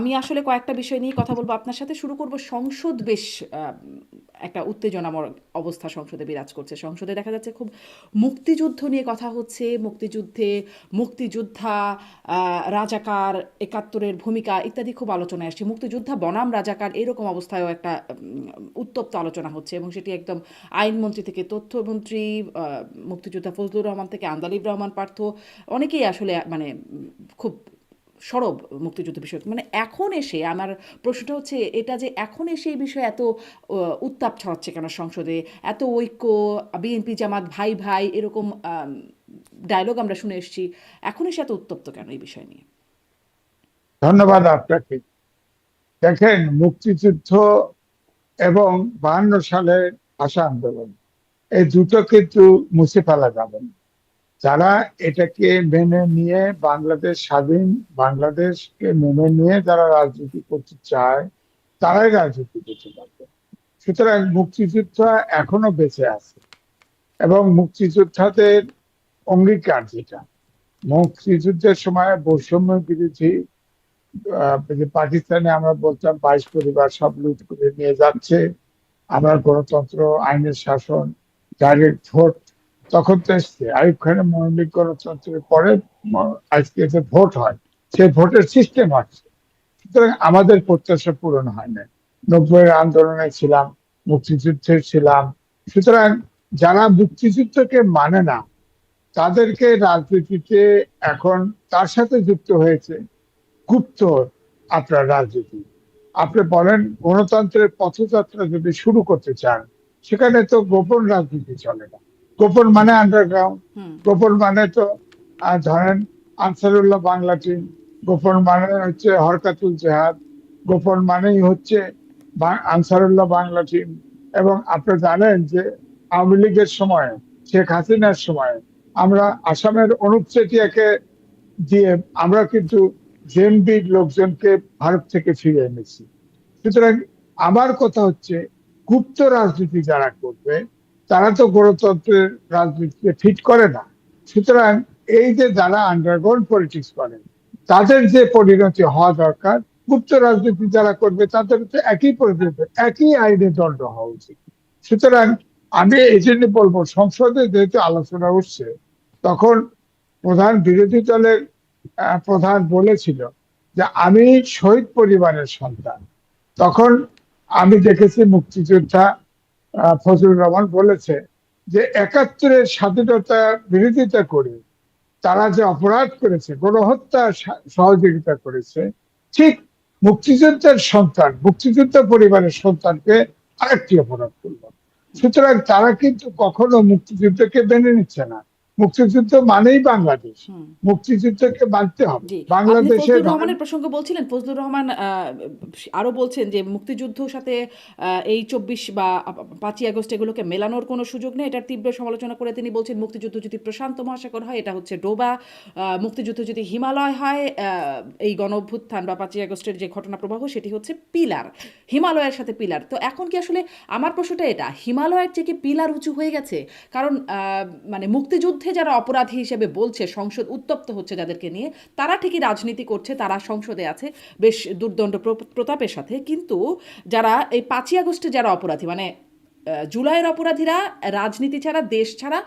আমি আসলে কয়েকটা বিষয় নিয়ে কথা বলবো আপনার সাথে। শুরু করব সংসদ বেশ একটা উত্তেজনাময় অবস্থা সংসদে বিরাজ করছে। সংসদে দেখা যাচ্ছে খুব মুক্তিযুদ্ধ নিয়ে কথা হচ্ছে। মুক্তিযুদ্ধে মুক্তিযোদ্ধা, রাজাকার, একাত্তরের ভূমিকা ইত্যাদি খুব আলোচনায় আসছে। মুক্তিযোদ্ধা বনাম রাজাকার এরকম অবস্থায়ও একটা উত্তপ্ত আলোচনা হচ্ছে এবং সেটি একদম আইনমন্ত্রী থেকে তথ্যমন্ত্রী, মুক্তিযোদ্ধা ফজলুর রহমান থেকে আন্দালিব রহমান পার্থ, অনেকেই আসলে মানে খুব সরব মুক্তিযুদ্ধ বিষয়ক। মানে এখন এসে আমার প্রশ্নটা হচ্ছে এটা যে এখন এসে এই বিষয়ে এত উত্তাপ ছড়াচ্ছে কেন সংসদে? এত ঐক্য, বিএনপি জামাত ভাই ভাই এরকম ডায়লগ আমরা শুনে এসেছি। এখন এসে এত উত্তপ্ত কেন এই বিষয় নিয়ে? ধন্যবাদ আপনাকে। দেখেন, মুক্তিযুদ্ধ এবং 52 সালের ভাষা আন্দোলন, এই দুটো কিন্তু মুছে ফেলা যাবে না। যারা এটাকে মেনে নিয়ে বাংলাদেশ স্বাধীন বাংলাদেশকে মেনে নিয়ে যারা রাজনীতি করতে চায়, তারাই রাজনীতি করতে পারবে। সুতরাং মুক্তিযুদ্ধ এখনো বেঁচে আছে এবং মুক্তিযোদ্ধাদের অঙ্গীকার যেটা, মুক্তিযুদ্ধের সময় বৈষম্য বিরোধী যে পাকিস্তানে আমরা বলতাম 22 পরিবার সব লুট করে নিয়ে যাচ্ছে, আমরা গণতন্ত্র, আইনের শাসন, ডাইরেক্ট ভোট, তখন তো এসছে আইয়ুব খানের মৌলিক গণতন্ত্রের পরে আজকে যে ভোট হয়, সেই ভোটের সিস্টেম আছে। সুতরাং আমাদের প্রত্যাশা পূরণ হয় না। 90-এর আন্দোলনে ছিলাম, মুক্তিযুদ্ধে ছিলাম। সুতরাং যারা মুক্তিযুদ্ধকে মানে না, তাদেরকে রাজনীতিতে এখন তার সাথে যুক্ত হয়েছে গুপ্ত আপনার রাজনীতি। আপনি বলেন গণতন্ত্রের পথযাত্রা যদি শুরু করতে চান, সেখানে তো গোপন রাজনীতি চলে না। গোপন মানে আন্ডারগ্রাউন্ড, হুম। গোপন মানে তো ধরেন আনসারুল্লাহ বাংলা টিম, গোপন মানে হচ্ছে হরকাতুল জেহাদ, গোপন মানেই হচ্ছে আনসারুল্লাহ বাংলা টিম। এবং আপনি জানেন যে আওয়ামী লীগের সময়, শেখ হাসিনার সময় আমরা আসামের অনুপ চেটিয়াকে দিয়ে আমরা কিন্তু জেএমবির লোকজনকে ভারত থেকে ফিরে এনেছি। সুতরাং আমার কথা হচ্ছে, গুপ্ত রাজনীতি যারা করবে, তারা তো গণতন্ত্রের রাজনীতিকে ফিট করে না। সুতরাং এই যে যারা আন্ডারগ্রাউন্ড পলিটিক্স করেন, তাদের যে পরিণতি হওয়া দরকার, গুপ্ত রাজনীতি যারা করবে তাদের তো একই পরিণতি, একই আইনে দণ্ড হওয়া উচিত। সুতরাং আমি এই জন্য বলবো, সংসদে যেহেতু আলোচনা উঠছে, তখন প্রধান বিরোধী দলের প্রধান বলেছিল যে আমি শহীদ পরিবারের সন্তান। তখন আমি দেখেছি মুক্তিযোদ্ধা ফজলুর রহমান বলেছে যে 71-এর স্বাধীনতা বিরোধিতা করে তারা যে অপরাধ করেছে, গণহত্যা সহযোগিতা করেছে, ঠিক মুক্তিযোদ্ধার সন্তান, মুক্তিযোদ্ধা পরিবারের সন্তানকে আরেকটি অপরাধ করলো। সুতরাং তারা কিন্তু কখনো মুক্তিযুদ্ধকে মেনে নিচ্ছে না। মুক্তিযুদ্ধ মানেই বাংলাদেশ, হুম। মুক্তিযুদ্ধকে মানতে হবে জি, আপনি বাংলাদেশে। ফজলুর ধরেন, রহমানের প্রসঙ্গ বলছিলেন। ফজলুর রহমান আরো বলছেন যে মুক্তিযুদ্ধর সাথে এই 24 বা 5ই আগস্ট এগুলোকে মেলানোর কোনো সুযোগ নেই। এটার তীব্র সমালোচনা করে তিনি বলছেন মুক্তিযুদ্ধ যদি প্রশান্ত মহাসাগর হয় এটা হচ্ছে ডোবা, মুক্তিযুদ্ধ যদি হিমালয় হয় এই গণ অভ্যুত্থান বা 5ই আগস্টের যে ঘটনা প্রবাহ সেটি হচ্ছে পিলার, হিমালয়ের সাথে পিলার। তো এখন কি আসলে আমার প্রশ্নটা এটা, হিমালয়ের চেয়ে কি পিলার উঁচু হয়ে গেছে? কারণ মানে মুক্তিযুদ্ধে যারা অপরাধী হিসেবে বলছে, সংসদ উত্তপ্ত হচ্ছে যাদেরকে নিয়ে, তারা ঠিকই রাজনীতি করছে, তারা সংসদে আছে বেশ দুর্দণ্ড প্রতাপের সাথে। কিন্তু যারা এই 5ই আগস্টে যারা অপরাধী, মানে জুলাইয়ের অপরাধীরা রাজনীতি ছাড়া, দেশ ছাড়া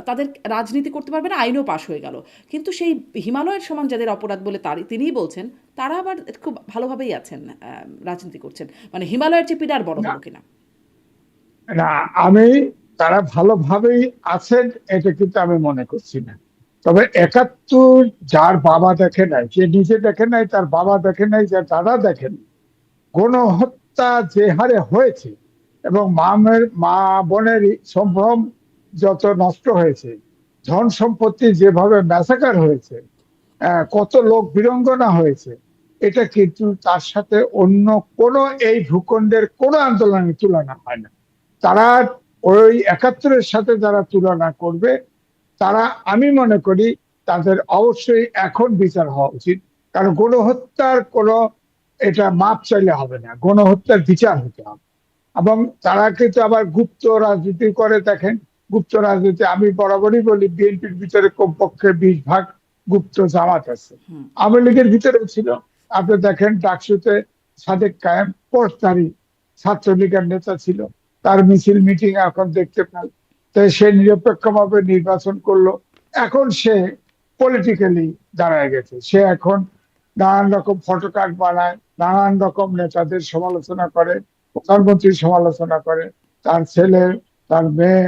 তাদের রাজনীতি করতে পারবে না, আইনও পাশ হয়ে গেল। কিন্তু সেই হিমালয়ের সমান যাদের অপরাধ বলে তিনিই বলছেন, তারা আবার খুব ভালোভাবেই আছেন, রাজনীতি করছেন। মানে হিমালয়ের চেয়ে পিডার বড় না হলো কিনা? না, আমি তারা ভালোভাবেই আছেন এটা কিন্তু আমি মনে করছি না। তবে 71 যার বাবা দেখে নাই, যে নিজে দেখে নাই, তার বাবা দেখে নাই, যার দাদা দেখেন, গণহত্যা যে হারে হয়েছে এবং মা বোনের সম্ভ্রম যত নষ্ট হয়েছে, ধন সম্পত্তি যেভাবে ম্যাসাকার হয়েছে, কত লোক বীরঙ্গনা হয়েছে, এটা কিন্তু তার সাথে অন্য কোন এই ভূখণ্ডের কোন আন্দোলনের তুলনা হয় না। তারা ওই 71-এর সাথে যারা তুলনা করবে, তারা, আমি মনে করি তাদের অবশ্যই এখন বিচার হওয়া উচিত। কারণ গণহত্যার কোনো এটা মাপ চাইলে হবে না, গণহত্যার বিচার হতে হবে। এবং তারা কিন্তু আবার গুপ্ত রাজনীতি করে। দেখেন, গুপ্ত রাজনীতি আমি বরাবরই বলি, বিএনপির ভিতরে কমপক্ষে 20 ভাগ গুপ্ত জামাত আছে, হুম। আওয়ামী লীগের ভিতরেও ছিল। আপনি দেখেন ডাকসুতে সাদেক কায়েম পোস্টধারী ছাত্রলীগের নেতা ছিল, তার মিছিল মিটিং এখন দেখতে পাই। তাই সে নিরপেক্ষভাবে নির্বাচন করলো। এখন সে পলিটিক্যালি দাঁড়ায় গেছে, সে এখন নানান রকম ফটোকার্ড বানায়, নানান রকম নেতাদের সমালোচনা করে, প্রধানমন্ত্রীর সমালোচনা করে, তার ছেলে, তার মেয়ে,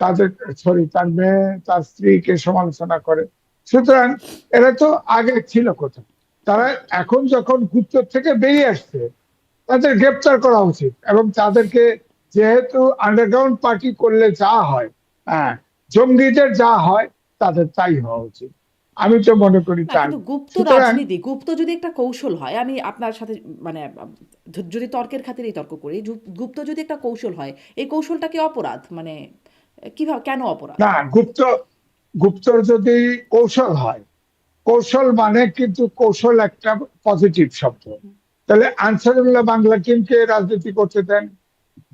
তাদের সরি তার মেয়ে তার স্ত্রীকে সমালোচনা করে। সুতরাং এরা তো আগে ছিল কোথায়? তারা এখন যখন গুপ্তর থেকে বেরিয়ে আসছে, তাদের গ্রেপ্তার করা উচিত এবং তাদেরকে, যেহেতু আন্ডারগ্রাউন্ড পার্টি করলে যা হয়, হ্যাঁ, জঙ্গিদের যা হয় তাদের তাই হওয়া উচিত, আমি তো মনে করি না তাই। কিন্তু গুপ্ত সুতরাং রাজনীতি, গুপ্ত যদি একটা কৌশল হয়, আমি আপনার সাথে মানে যদি তর্কের খাতিরেই তর্ক করি, গুপ্ত যদি একটা কৌশল হয়, এই কৌশলটা কি অপরাধ? মানে কিভাবে, কেন অপরাধ? না, গুপ্তর যদি কৌশল হয়, কৌশল মানে কিন্তু কৌশল একটা পজিটিভ শব্দ। তাহলে আনসারুল্লাহ বাংলা টিমকে রাজনীতি করতে দেন,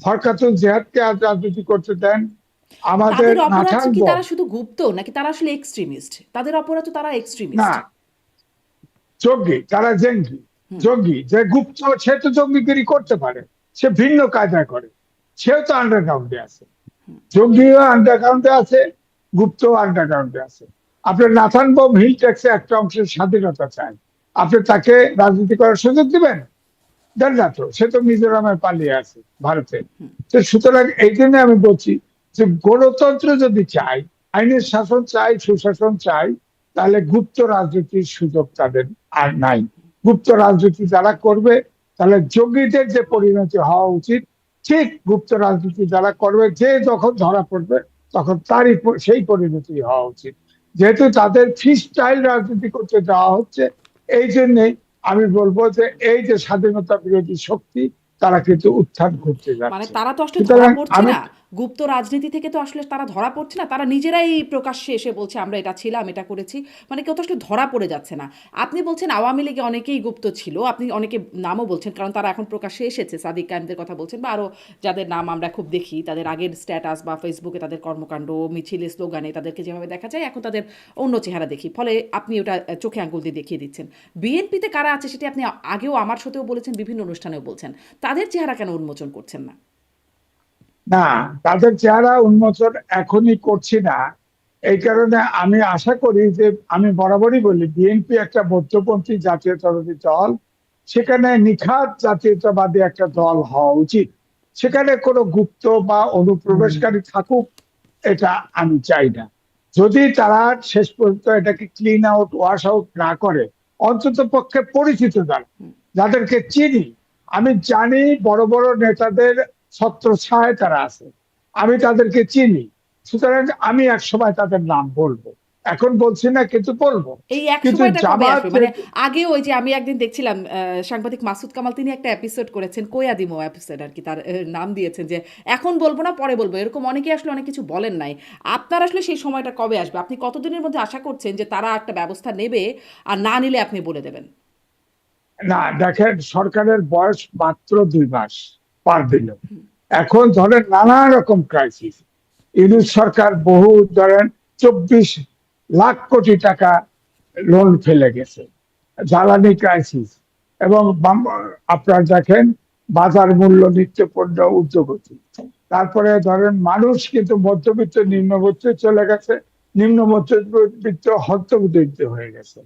হরকাতুল জিহাদকে আজ রাজনীতি করতে দেন, আমাদের তাদের অপরাধ নাথান কি বম। তারা শুধু গুপ্ত, নাকি তারা আসলে এক্সট্রিমিস্ট? তাদের অপরাধ তো তারা না, এক্সট্রিমিস্ট। জঙ্গি, তারা জঙ্গি। হুম। জঙ্গি যে গুপ্ত, সে তো জঙ্গিগিরি করতে পারে, সে ভিন্ন কায়দায় করে, সেও তো আন্ডারগ্রাউন্ডে আছে। জঙ্গিও আন্ডারগ্রাউন্ডে আছে, গুপ্ত আন্ডারগ্রাউন্ডে আছে। আপনার নাথান বম হিল ট্যাক্সে একটা অংশের স্বাধীনতা চায়, আপনি তাকে রাজনীতি করার সুযোগ দিবেন? দেন না তো, সে তো মিজোরামে পালিয়ে আছে ভারতে। তো সুতরাং এই জন্য আমি বলছি যে গণতন্ত্র যদি চাই, আইনের শাসন চাই, সুশাসন চাই, তাহলে গুপ্ত রাজনীতির সুযোগ তাদের আর নাই। গুপ্ত রাজনীতি যারা করবে, তাহলে জঙ্গিদের যে পরিণতি হওয়া উচিত, ঠিক গুপ্ত রাজনীতি যারা করবে, যে যখন ধরা পড়বে তখন তারই সেই পরিণতি হওয়া উচিত। যেহেতু তাদের ফ্রি স্টাইল রাজনীতি করতে দেওয়া হচ্ছে, এই জন্যে আমি বলবো যে এই যে স্বাধীনতা বিরোধী শক্তি, তারা কিন্তু উত্থান করতে মানে যাচ্ছে। তারা তো আসলে ধরা সুতরাং পড়ছে আমি, না, গুপ্ত রাজনীতি থেকে তো আসলে তারা ধরা পড়ছে না, তারা নিজেরাই প্রকাশ্যে এসে বলছে আমরা এটা ছিলাম, এটা করেছি। মানে কেউ তো আসলে ধরা পড়ে যাচ্ছে না। আপনি বলছেন আওয়ামী লীগে অনেকেই গুপ্ত ছিল, আপনি অনেকে নামও বলছেন, কারণ তারা এখন প্রকাশ্যে এসেছে, সাদিক কায়েমদের কথা বলছেন, বা আরও যাদের নাম আমরা খুব দেখি, তাদের আগের স্ট্যাটাস বা ফেসবুকে তাদের কর্মকাণ্ড, মিছিলে, স্লোগানে তাদেরকে যেভাবে দেখা যায়, এখন তাদের অন্য চেহারা দেখি, ফলে আপনি ওটা চোখে আঙ্গুল দিয়ে দেখিয়ে দিচ্ছেন। বিএনপিতে কারা আছে সেটি আপনি আগেও আমার সাথেও বলেছেন, বিভিন্ন অনুষ্ঠানেও বলছেন, তাদের চেহারা কেন উন্মোচন করছেন না? না, তাদের চেহারা উন্মোচন এখনই করছি না। এই কারণে আমি আশা করি যে, আমি বরাবরই বলি বিএনপি একটা মধ্যপন্থী জাতীয়তাবাদী দল, সেখানে নিখাত জাতীয়তাবাদী একটা দল হওয়া উচিত। সেখানে কোনো গুপ্ত বা অনুপ্রবেশকারী থাকুক, এটা আমি চাই না। যদি তারা শেষ পর্যন্ত এটাকে ক্লিন আউট, ওয়াশ আউট না করে, অন্তত পক্ষে পরিচিত যারা, যাদেরকে চিনি, আমি জানি বড় বড় নেতাদের ছত্রছায়ায় তারা আছে, আমি তাদেরকে চিনি। সুতরাং আমি এক সময় তাদের নাম বলবো, এখন বলছি না কিন্তু বলবো। এই এক কিন্তু সময়টা কবে জামাত আসবে? মানে আগেও ওই যে আমি একদিন দেখছিলাম সাংবাদিক মাসুদ কামাল, তিনি একটা এপিসোড করেছেন, কোয়াদিমো এপিসোড আর কি, তার নাম দিয়েছেন যে এখন বলবো না, পরে বলবো, এরকম অনেকেই আসলে অনেক কিছু বলেন নাই। আপনার আসলে সেই সময়টা কবে আসবে? আপনি কতদিনের মধ্যে আশা করছেন যে তারা একটা ব্যবস্থা নেবে, আর না নিলে আপনি বলে দেবেন? না, দেখেন, সরকারের বয়স মাত্র 2 মাস পার দিল। এখন ধরেন নানা রকম ক্রাইসিস, ইউনূস সরকার বহু, ধরেন 24 লাখ কোটি টাকা লোন ফেলে গেছে, জ্বালানি ক্রাইসিস, এবং আপনার দেখেন বাজার মূল্য নিত্য পণ্য ঊর্ধ্বগতি। তারপরে ধরেন মানুষ কিন্তু মধ্যবিত্ত নিম্নবিত্তে চলে গেছে, নিম্ন মধ্যবিত্ত হন্তদরিদ্র হয়ে গেছে।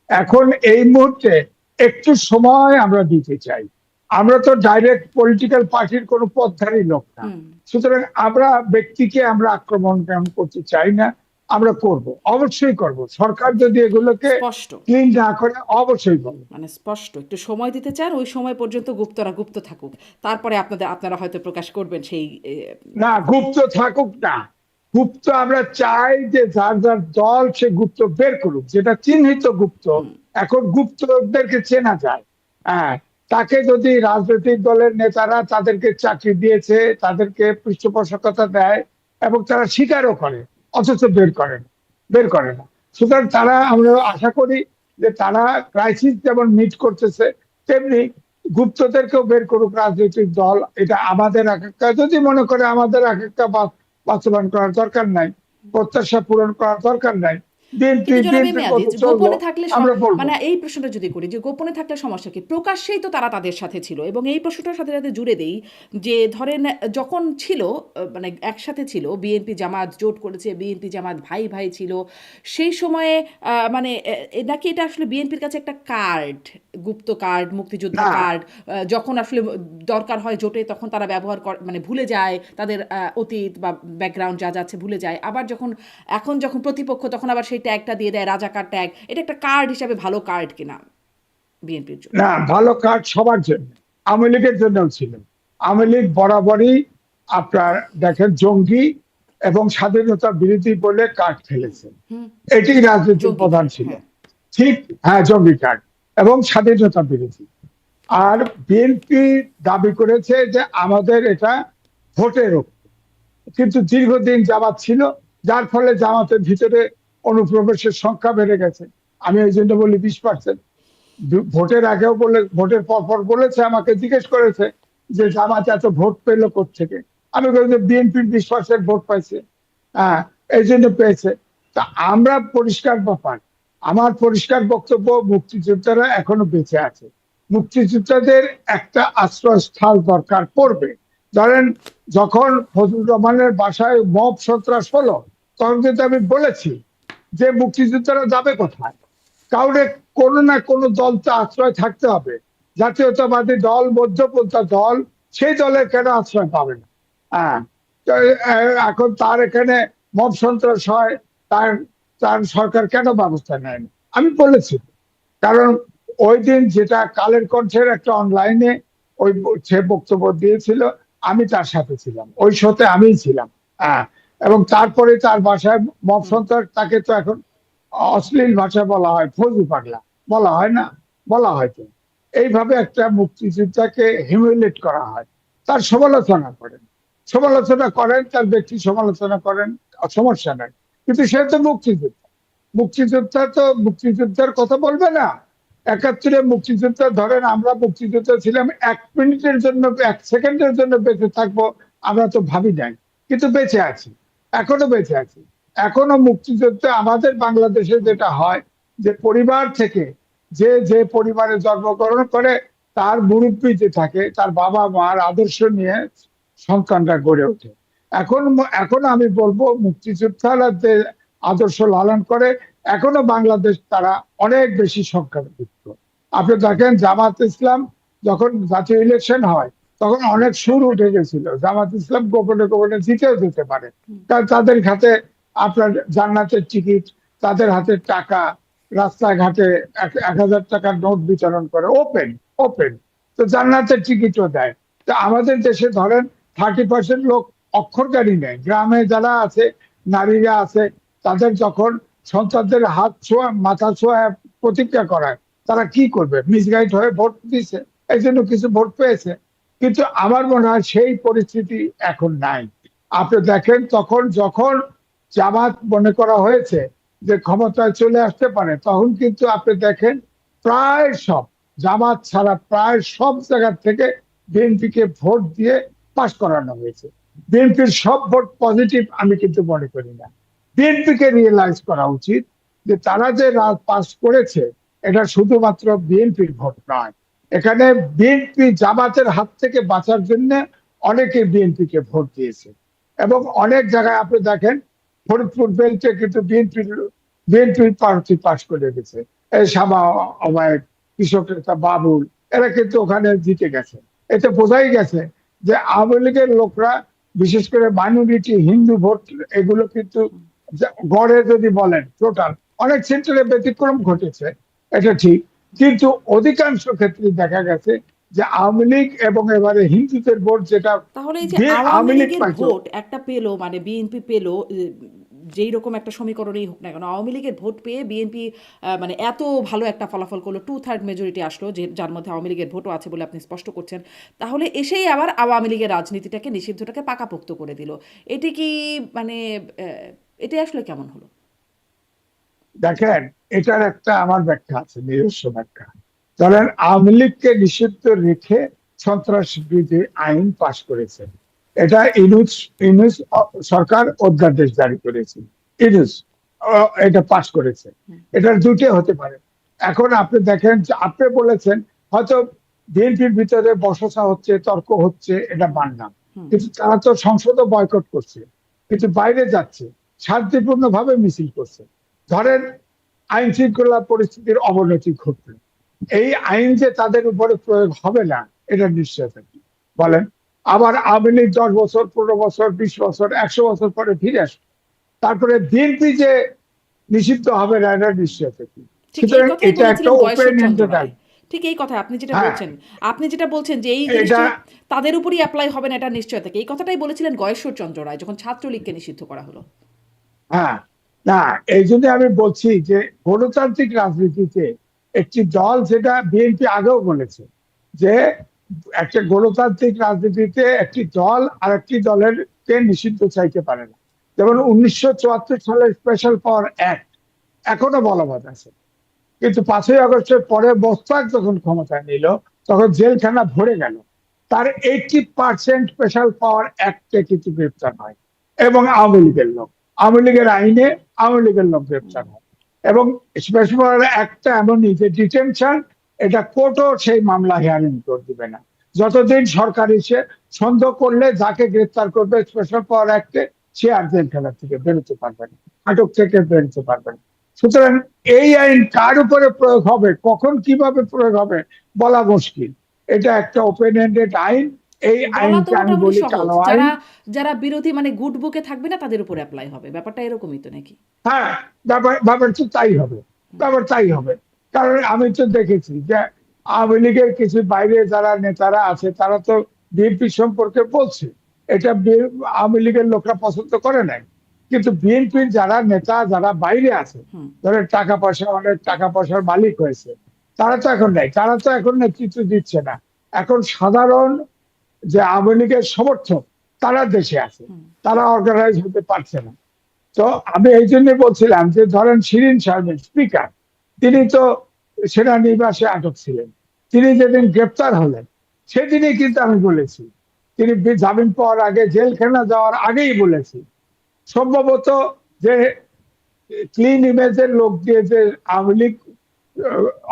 এখন এই মুহূর্তে একটু সময় আমরা দিতে চাই। আমরা তো ডাইরেক্ট পলিটিক্যাল পার্টির কোনো পথধারী লোক না, হুম। সুতরাং আমরা ব্যক্তিকে আমরা আক্রমণ করতে চাই না। আমরা করব, অবশ্যই করব, সরকার যদি এগুলোকে স্পষ্ট। ক্লিন না করে অবশ্যই করবো। মানে স্পষ্ট একটু সময় দিতে চান, ওই সময় পর্যন্ত গুপ্তরা গুপ্ত থাকুক, তারপরে আপনারা হয়তো প্রকাশ করবেন সেই না, গুপ্ত থাকুক না। গুপ্ত আমরা চাই যে যার যার দল সে গুপ্ত বের করুক, যেটা চিহ্নিত গুপ্ত। এখন গুপ্তদেরকে চেনা যায়, হ্যাঁ। তাকে যদি রাজনৈতিক দলের নেতারা তাদেরকে চাকরি দিয়েছে, তাদেরকে পৃষ্ঠপোষকতা দেয় এবং তারা স্বীকারও করে, অথচ বের করে না। সুতরাং তারা, আমরা আশা করি যে তারা ক্রাইসিস যেমন মিট করতেছে, তেমনি গুপ্তদেরকেও বের করুক রাজনৈতিক দল। এটা আমাদের আকাঙ্ক্ষা। যদি মনে করে আমাদের আকাঙ্ক্ষা বাস্তবায়ন করার দরকার নাই, প্রত্যাশা পূরণ করার দরকার নাই, বিএনপি কিন্তু জনাব এম বিএনপির এ মতো আজিজ, চলবো, গোপনে থাকলে আমরা বলবো। মানে এই প্রশ্নটা যদি করি যে গোপনে থাকলে সমস্যা কি, প্রকাশ্যেই তো তারা তাদের সাথে ছিল। এবং এই প্রশ্নটার সাথে সাথে জুড়ে দেই যে ধরেন যখন ছিল মানে একসাথে ছিল বিএনপি জামাত জোট করেছে, বিএনপি জামাত ভাই ভাই ছিল, সেই সময়ে মানে নাকি এটা আসলে বিএনপির কাছে একটা কার্ড, গুপ্ত কার্ড, মুক্তিযোদ্ধা না কার্ড, যখন আসলে দরকার হয় জোটে তখন তারা ব্যবহার মানে ভুলে যায় তাদের অতীত বা ব্যাকগ্রাউন্ড যা যাচ্ছে ভুলে যায়, আবার এখন যখন প্রতিপক্ষ তখন আবার সেই ট্যাগটা দিয়ে দেয় রাজাকার ট্যাগ। এটা একটা কার্ড হিসাবে ভালো কার্ড কিনা বিএনপির জন্য? না, ভালো কার্ড সবার জন্য, আওয়ামী লীগের জন্যও ছিল। আওয়ামী লীগ বরাবরই আপনার দেখেন জঙ্গি এবং স্বাধীনতা বিরোধী বলে কার্ড খেলেছে, হুম। এটি রাজনীতির জঙ্গি প্রধান কার্ড, ছিল। হ্যাঁ। ঠিক, হ্যাঁ, জঙ্গি কার্ড এবং স্বাধীনতা বিরোধী। আর বিএনপি দাবি করেছে যে আমাদের এটা ভোটের রক্ষা, কিন্তু দীর্ঘদিন জামাত ছিল, যার ফলে জামাতের ভিতরে অনুপ্রবেশের সংখ্যা বেড়ে গেছে। আমি এই জন্য বলি 20%। ভোটের আগেও বলে, ভোটের পর বলেছে, আমাকে জিজ্ঞেস করেছে যে জামাত এত ভোট পেলো কোত্থেকে। আমি বলি যে বিএনপির 20% ভোট পাইছে, হ্যাঁ, এই জন্য পেয়েছে। তা আমরা পরিষ্কার ব্যাপার, আমার পরিষ্কার বক্তব্য, মুক্তিযোদ্ধারা এখনো বেঁচে আছে, মুক্তিযোদ্ধাদের একটা আশ্রয়স্থল দরকার পড়বে। ধরেন যখন ফজলুর রহমানের বাসায় মব সন্ত্রাস হলো, তখন কিন্তু আমি বলেছি যে মুক্তিযোদ্ধারা যাবে কোথায়, কাউরে কোনো না কোনো দল তো আশ্রয় থাকতে হবে। জাতীয়তাবাদী দল, মধ্যপন্থা দল, সেই দলের কেন আশ্রয় পাবে না? হ্যাঁ, তো, এখন তার এখানে মব সন্ত্রাস হয়, তার তার সরকার কেন ব্যবস্থা নেয় না? আমি বলেছি, কারণ ওই দিন যেটা কালের কণ্ঠের একটা অনলাইনে ওই সে বক্তব্য দিয়েছিল, আমি তার সাথে ছিলাম, ওই শোতে আমিই ছিলাম। হ্যাঁ, এবং তারপরে তার বাসায় মব হুম। সন্ত্রাস, তাকে তো এখন অশ্লীল ভাষা বলা হয়, ফজু পাগলা বলা হয় না, বলা হয় তো। এইভাবে একটা মুক্তিযোদ্ধাকে হিউমিলেট করা হয়, তার সমালোচনা করেন, সমালোচনা করেন, তার ব্যক্তি সমালোচনা করেন, সমস্যা নাই, কিন্তু সে তো মুক্তিযোদ্ধা। মুক্তিযোদ্ধা তো মুক্তিযোদ্ধার কথা বলবে না। 71-এ মুক্তিযোদ্ধা, ধরেন আমরা মুক্তিযোদ্ধা ছিলাম, 1 মিনিটের জন্য, 1 সেকেন্ডের জন্য বেঁচে থাকবো আমরা তো ভাবি নাই, কিন্তু বেঁচে আছি, এখনো বেঁচে আছি। এখনো মুক্তিযুদ্ধে আমাদের বাংলাদেশে যেটা হয় যে পরিবার থেকে, যে যে পরিবারে জন্মগ্রহণ করে, তার মুরব্বী যে থাকে, তার বাবা মার আদর্শ নিয়ে সন্তানরা গড়ে ওঠে। এখন এখন আমি বলবো মুক্তিযোদ্ধারা যে আদর্শ লালন করে, এখনো বাংলাদেশ তারা অনেক বেশি সংখ্যাধিক্য। আপনি দেখেন জামাত ইসলাম যখন জাতীয় ইলেকশন হয়, তখন অনেক সুর উঠে গেছিল, জামাত ইসলাম গোপনে গোপনে জিতেও যেতে পারে, কারণ তাদের হাতে আপনার জান্নাতের টিকিট, তাদের হাতে টাকা, রাস্তাঘাটে 1,000 টাকার নোট বিতরণ করে, ওপেন ওপেন, তো জান্নাতের টিকিটও দেয়। তো আমাদের দেশে ধরেন 30% লোক অক্ষরজ্ঞানী নেই, গ্রামে যারা আছে, নারীরা আছে, তাদের যখন সন্তানদের হাত ছোঁয়া, মাথা ছোঁয়া প্রতিজ্ঞা করায়, তারা কি করবে? মিসগাইড হয়ে ভোট দিছে, এই জন্য কিছু ভোট পেয়েছে। কিন্তু আমার মনে হয় সেই পরিস্থিতি এখন নাই। আপনি দেখেন তখন যখন জামাত মনে করা হয়েছে যে ক্ষমতায় চলে আসতে পারে, তখন কিন্তু আপনি দেখেন প্রায় সব, জামাত ছাড়া প্রায় সব জায়গা থেকে বিএনপিকে ভোট দিয়ে পাশ করানো হয়েছে। বিএনপির সব ভোট পজিটিভ আমি কিন্তু মনে করি না। বিএনপিকে রিয়েলাইজ করা উচিত যে তারা যে রাত পাস করেছে, এটা শুধুমাত্র বিএনপির ভোট নয়। এখানে বিএনপি জামাতের হাত থেকে বাঁচার জন্য অনেকে বিএনপিকে ভোট দিয়েছে, এবং অনেক জায়গায় আপনি দেখেন ফরিদপুর বেল্টে কিন্তু বিএনপির প্রার্থী পাশ করে গেছে, এই শামা অমায়ক, কৃষক নেতা বাবুল, এরা কিন্তু ওখানে জিতে গেছে। এতে বোঝাই গেছে যে আওয়ামী লীগের লোকরা, বিশেষ করে মাইনরিটি হিন্দু ভোট, এগুলো কিন্তু গড়ে যদি বলেন টোটাল, অনেক সেন্টারে ব্যতিক্রম ঘটেছে, এটা ঠিক, কিন্তু অধিকাংশ ক্ষেত্রে দেখা গেছে যে আওয়ামী লীগ এবং এবারে হিন্দুদের ভোট যেটা তাহলে এই যে আওয়ামী আওয়ামী লীগ লীগের পাইতো, ভোট একটা পেলো, মানে বিএনপি পেলো, যেই রকম একটা সমীকরণেই হোক না কেন আওয়ামী লীগের ভোট পেয়ে বিএনপি মানে এত ভালো একটা ফলাফল করলো, 2/3 মেজরিটি আসলো, যে যার মধ্যে আওয়ামী লীগের ভোটও আছে বলে আপনি স্পষ্ট করছেন। তাহলে এসেই আবার আওয়ামী লীগের রাজনীতিটাকে, নিষিদ্ধটাকে পাকাপোক্ত করে দিল। এটি কি মানে এটা আসলে কেমন হলো? দেখেন এটার একটা আমার ব্যাখ্যা আছে, নিজস্ব ব্যাখ্যা। ধরেন আওয়ামী লীগকে নিষিদ্ধ রেখে সন্ত্রাস বিরোধী আইন পাশ করেছে, এটা ইউনূস সরকার অধ্যাদেশ জারি করেছে, ইউনূস, এটা পাস করেছে। এটার দুটো হতে পারে। এখন আপনি দেখেন যে আপনি বলেছেন হয়তো বিএনপির ভিতরে বচসা হচ্ছে, তর্ক হচ্ছে, এটা মানলাম। হুম কিন্তু তারা তো সংসদও বয়কট করছে। কিন্তু বাইরে যাচ্ছে, শান্তিপূর্ণভাবে মিছিল করছে। ধরেন আইন শৃঙ্খলা পরিস্থিতির অবনতি ঘটল। এই আইন যে তাদের উপরে প্রয়োগ হবে না, এটা নিশ্চয়তা কি? বলেন। আবার আওয়ামী লীগ 10 বছর, 15 বছর, 20 বছর, 100 বছর পরে ফিরে আসবে। তারপরে বিএনপি যে নিষিদ্ধ হবে না, এটা নিশ্চয়তা কি? ঠিক এই সুতরাং কথাই এটা একটা বলেছিলেন ওপেন গয়েশ্বরচন্দ্র এন্ডেড রায়। আইন। ঠিক এই কথা আপনি যেটা হ্যাঁ, বলছেন, আপনি যেটা বলছেন যে এই এটা জিনিসটি তাদের উপরই অ্যাপ্লাই হবে না, এটা নিশ্চয়তা কি, এই কথাটাই বলেছিলেন গয়েশ্বরচন্দ্র রায় যখন ছাত্রলীগকে নিষিদ্ধ করা হলো। হ্যাঁ, না, এই জন্য আমি বলছি যে গণতান্ত্রিক রাজনীতিতে একটি দল, যেটা বিএনপি আগেও বলেছে যে একটা গণতান্ত্রিক রাজনীতিতে একটি দল আর একটি দলের কে নিষিদ্ধ চাইতে পারে না। যেমন 1974 সালের স্পেশাল পাওয়ার অ্যাক্ট এখনো বলবৎ আছে। কিন্তু 5ই আগস্টের পরে মোশতাক যখন ক্ষমতায় নিল, তখন জেলখানা ভরে গেল। তার 80% স্পেশাল পাওয়ার অ্যাক্টে কিন্তু গ্রেপ্তার হয়, এবং আওয়ামী লীগের লোক, আওয়ামী লীগের আইনে আওয়ামী লীগের লোক গ্রেপ্তার হয়। এবং স্পেশাল পাওয়ার অ্যাক্টটা এমনই যে ডিটেনশন, এটা কোর্টও সেই মামলা হিয়ারিং করে দিবে না যতদিন সরকার এসে সন্দেহ করলে যাকে গ্রেপ্তার করবে স্পেশাল পাওয়ার অ্যাক্টে, সে আর জেলখানা থেকে বেরোতে পারবে না, আটক থেকে বেরোতে পারবে না। সুতরাং এই আইন কার উপরে প্রয়োগ হবে, কখন কিভাবে প্রয়োগ হবে, বলা মুশকিল। এটা একটা ওপেন এন্ডেড আইন। এই বলা তো আইনকে আমি মোটামুটি বলি সহজ, কালো আইন। যারা যারা বিরোধী মানে গুড বুকে থাকবে না তাদের উপর অ্যাপ্লাই হবে, ব্যাপারটা এরকমই তো নাকি? হ্যাঁ, ব্যাপার তো তাই হবে। ব্যাপার তাই হবে। কারণ আমি তো দেখেছি যে আওয়ামী লীগের কিছু বাইরে যারা নেতারা আছে, তারা তো বিএনপি সম্পর্কে বলছে এটা আওয়ামী লীগের লোকরা পছন্দ করে নাই। কিন্তু বিএনপির যারা নেতা, যারা বাইরে আছে, হুম ধরেন টাকা পয়সা, অনেক টাকা পয়সার মালিক হয়েছে, তারা তো এখন নাই, তারা তো এখন নেতৃত্ব দিচ্ছে না। এখন সাধারণ যে আওয়ামী লীগের সমর্থক, তারা দেশে আছে, হুম তারা অর্গানাইজ হতে পারছে না। তো আমি এই জন্য বলছিলাম যে ধরেন শিরীন শারমিন স্পিকার, তিনি তো সেনানিবাসে আটক ছিলেন। তিনি যেদিন গ্রেপ্তার হলেন, সেদিনই কিন্তু আমি বলেছি, তিনি জামিন পাওয়ার আগে, জেলখানা যাওয়ার আগেই বলেছি, সম্ভবত যে ক্লিন ইমেজের লোক দিয়ে যে আওয়ামী লীগ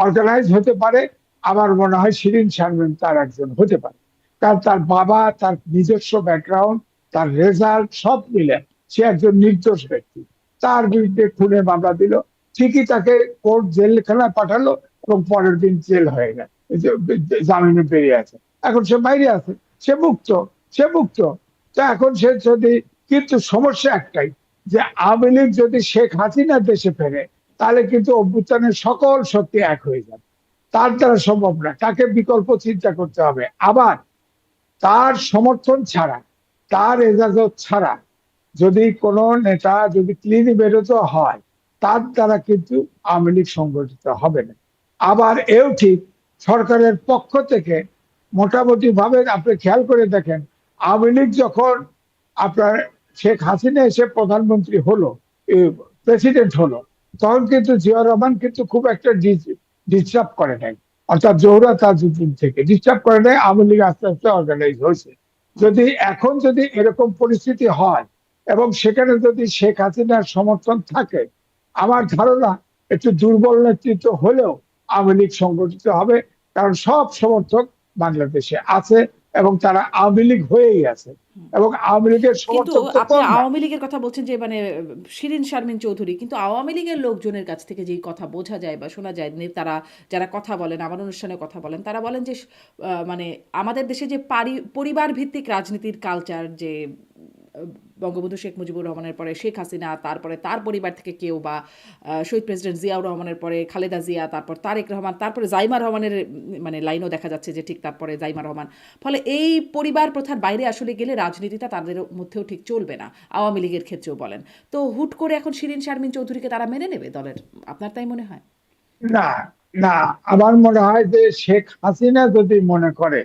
অর্গানাইজ হতে পারে, আমার মনে হয় শিরীন শারমিন তার একজন হতে পারে। কারণ তার বাবা, তার নিজস্ব ব্যাকগ্রাউন্ড, তার রেজাল্ট সব মিলে সে একজন নির্দোষ ব্যক্তি। তার বিরুদ্ধে খুনের মামলা দিল, ঠিকই তাকে কোর্ট জেলখানায় পাঠালো, এবং পরের দিন জেল হয়ে গেল, জামিনে বেরিয়ে আছে। এখন সে বাইরে আছে, সে মুক্ত, সে মুক্ত। তো এখন সে যদি, কিন্তু সমস্যা একটাই, যে আওয়ামী লীগ যদি শেখ হাসিনা দেশে ফেরে, তাহলে কিন্তু অভ্যুত্থানের সকল শক্তি এক হয়ে যাবে। তার দ্বারা সম্ভব না, তাকে বিকল্প চিন্তা করতে হবে। আবার তার সমর্থন ছাড়া, তার এজাজত ছাড়া যদি কোনো নেতা যদি ক্লিনি বেরোতে হয়, তার দ্বারা কিন্তু আওয়ামী লীগ সংগঠিত হবে না। আবার এও ঠিক, সরকারের পক্ষ থেকে মোটামুটি ভাবে আপনি খেয়াল করে দেখেন, আওয়ামী লীগ যখন আপনার শেখ হাসিনা এসে প্রধানমন্ত্রী হলো, প্রেসিডেন্ট হলো, তখন কিন্তু জিয়া রহমান কিন্তু খুব একটা ডিস্টার্ব করে নাই। অর্থাৎ জোহরা তাজউদ্দিন থেকে ডিস্টার্ব করে নাই, আওয়ামী লীগ আস্তে আস্তে অর্গানাইজ হয়েছে। যদি এখন যদি এরকম পরিস্থিতি হয়, এবং সেখানে যদি শেখ হাসিনার সমর্থন থাকে, আমার ধারণা একটু দুর্বল নেতৃত্ব হলেও আওয়ামী লীগ সংগঠিত হবে। কারণ সব সমর্থক বাংলাদেশে আছে, এবং তারা আওয়ামী লীগ হয়েই আছে, এবং আওয়ামী লীগের কিন্তু সমর্থক তো আপনি কম না। আওয়ামী লীগের কথা বলছেন যে মানে শিরীন শারমিন চৌধুরী, কিন্তু আওয়ামী লীগের লোকজনের কাছ থেকে যেই কথা বোঝা যায় বা শোনা যায়, তারা যারা কথা বলেন, আমার অনুষ্ঠানে কথা বলেন, তারা বলেন যে মানে আমাদের দেশে যে পরিবার ভিত্তিক রাজনীতির কালচার, যে বঙ্গবন্ধু শেখ মুজিবুর রহমানের পরে শেখ হাসিনা, তারপরে তার পরিবার থেকে কেউ, বা শহীদ প্রেসিডেন্ট জিয়াউর রহমানের পরে খালেদা জিয়া, তারপর তারেক রহমান, তারপরে জাইমা রহমানের মানে লাইনও দেখা যাচ্ছে যে ঠিক তারপরে জাইমা রহমান। ফলে এই পরিবার প্রথার বাইরে আসলে গেলে রাজনীতিটা তাদের মধ্যেও ঠিক চলবে না, আওয়ামী লীগের ক্ষেত্রেও বলেন। তো হুট করে এখন শিরীন শারমিন চৌধুরীকে তারা মেনে নেবে দলের, আপনার তাই মনে হয়? না, না, আমার মনে হয় যে শেখ হাসিনা যদি মনে করে,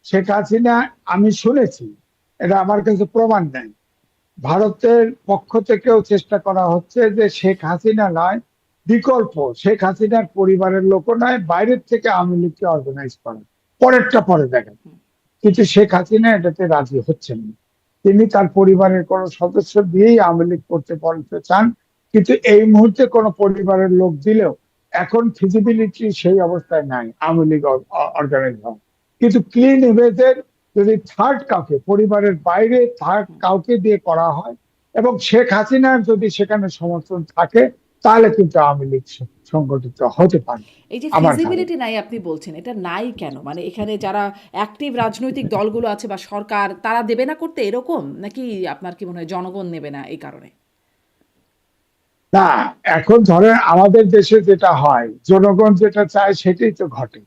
শেখ হাসিনা, আমি শুনেছি, এটা আমার কাছে প্রমাণ নেই, ভারতের পক্ষ থেকেও চেষ্টা করা হচ্ছে যে শেখ হাসিনা নয়, বিকল্প শেখ হাসিনার পরিবারের লোকও নয়, বাইরের থেকে আওয়ামী লীগকে অর্গানাইজ করা, পরেরটা পরে দেখেন। কিন্তু শেখ হাসিনা এটাতে রাজি হচ্ছেন না। তিনি তার পরিবারের কোন সদস্য দিয়েই আওয়ামী লীগ করতে বলতে চান, কিন্তু এই মুহূর্তে কোনো পরিবারের লোক দিলেও এখন ফিজিবিলিটি সেই অবস্থায় নাই আওয়ামী লীগ অর্গানাইজ হওয়া। কিন্তু ক্লিন ইমেজের যদি থার্ড কাউকে, পরিবারের বাইরে থার্ড কাউকে দিয়ে করা হয় এবং শেখ হাসিনার যদি সেখানে সমর্থন থাকে, তাহলে কিন্তু আওয়ামী লীগ সংগঠিত হতে পারে এই যে আমার ধারণা। ফিজিবিলিটি নাই আপনি বলছেন, এটা নাই কেন? মানে এখানে যারা অ্যাক্টিভ রাজনৈতিক দলগুলো আছে বা সরকার, তারা দেবে না করতে এরকম? নাকি আপনার কি মনে হয় জনগণ নেবে না এই কারণে? না, এখন ধরেন আমাদের দেশে যেটা হয়, জনগণ যেটা চায় সেটাই তো ঘটে।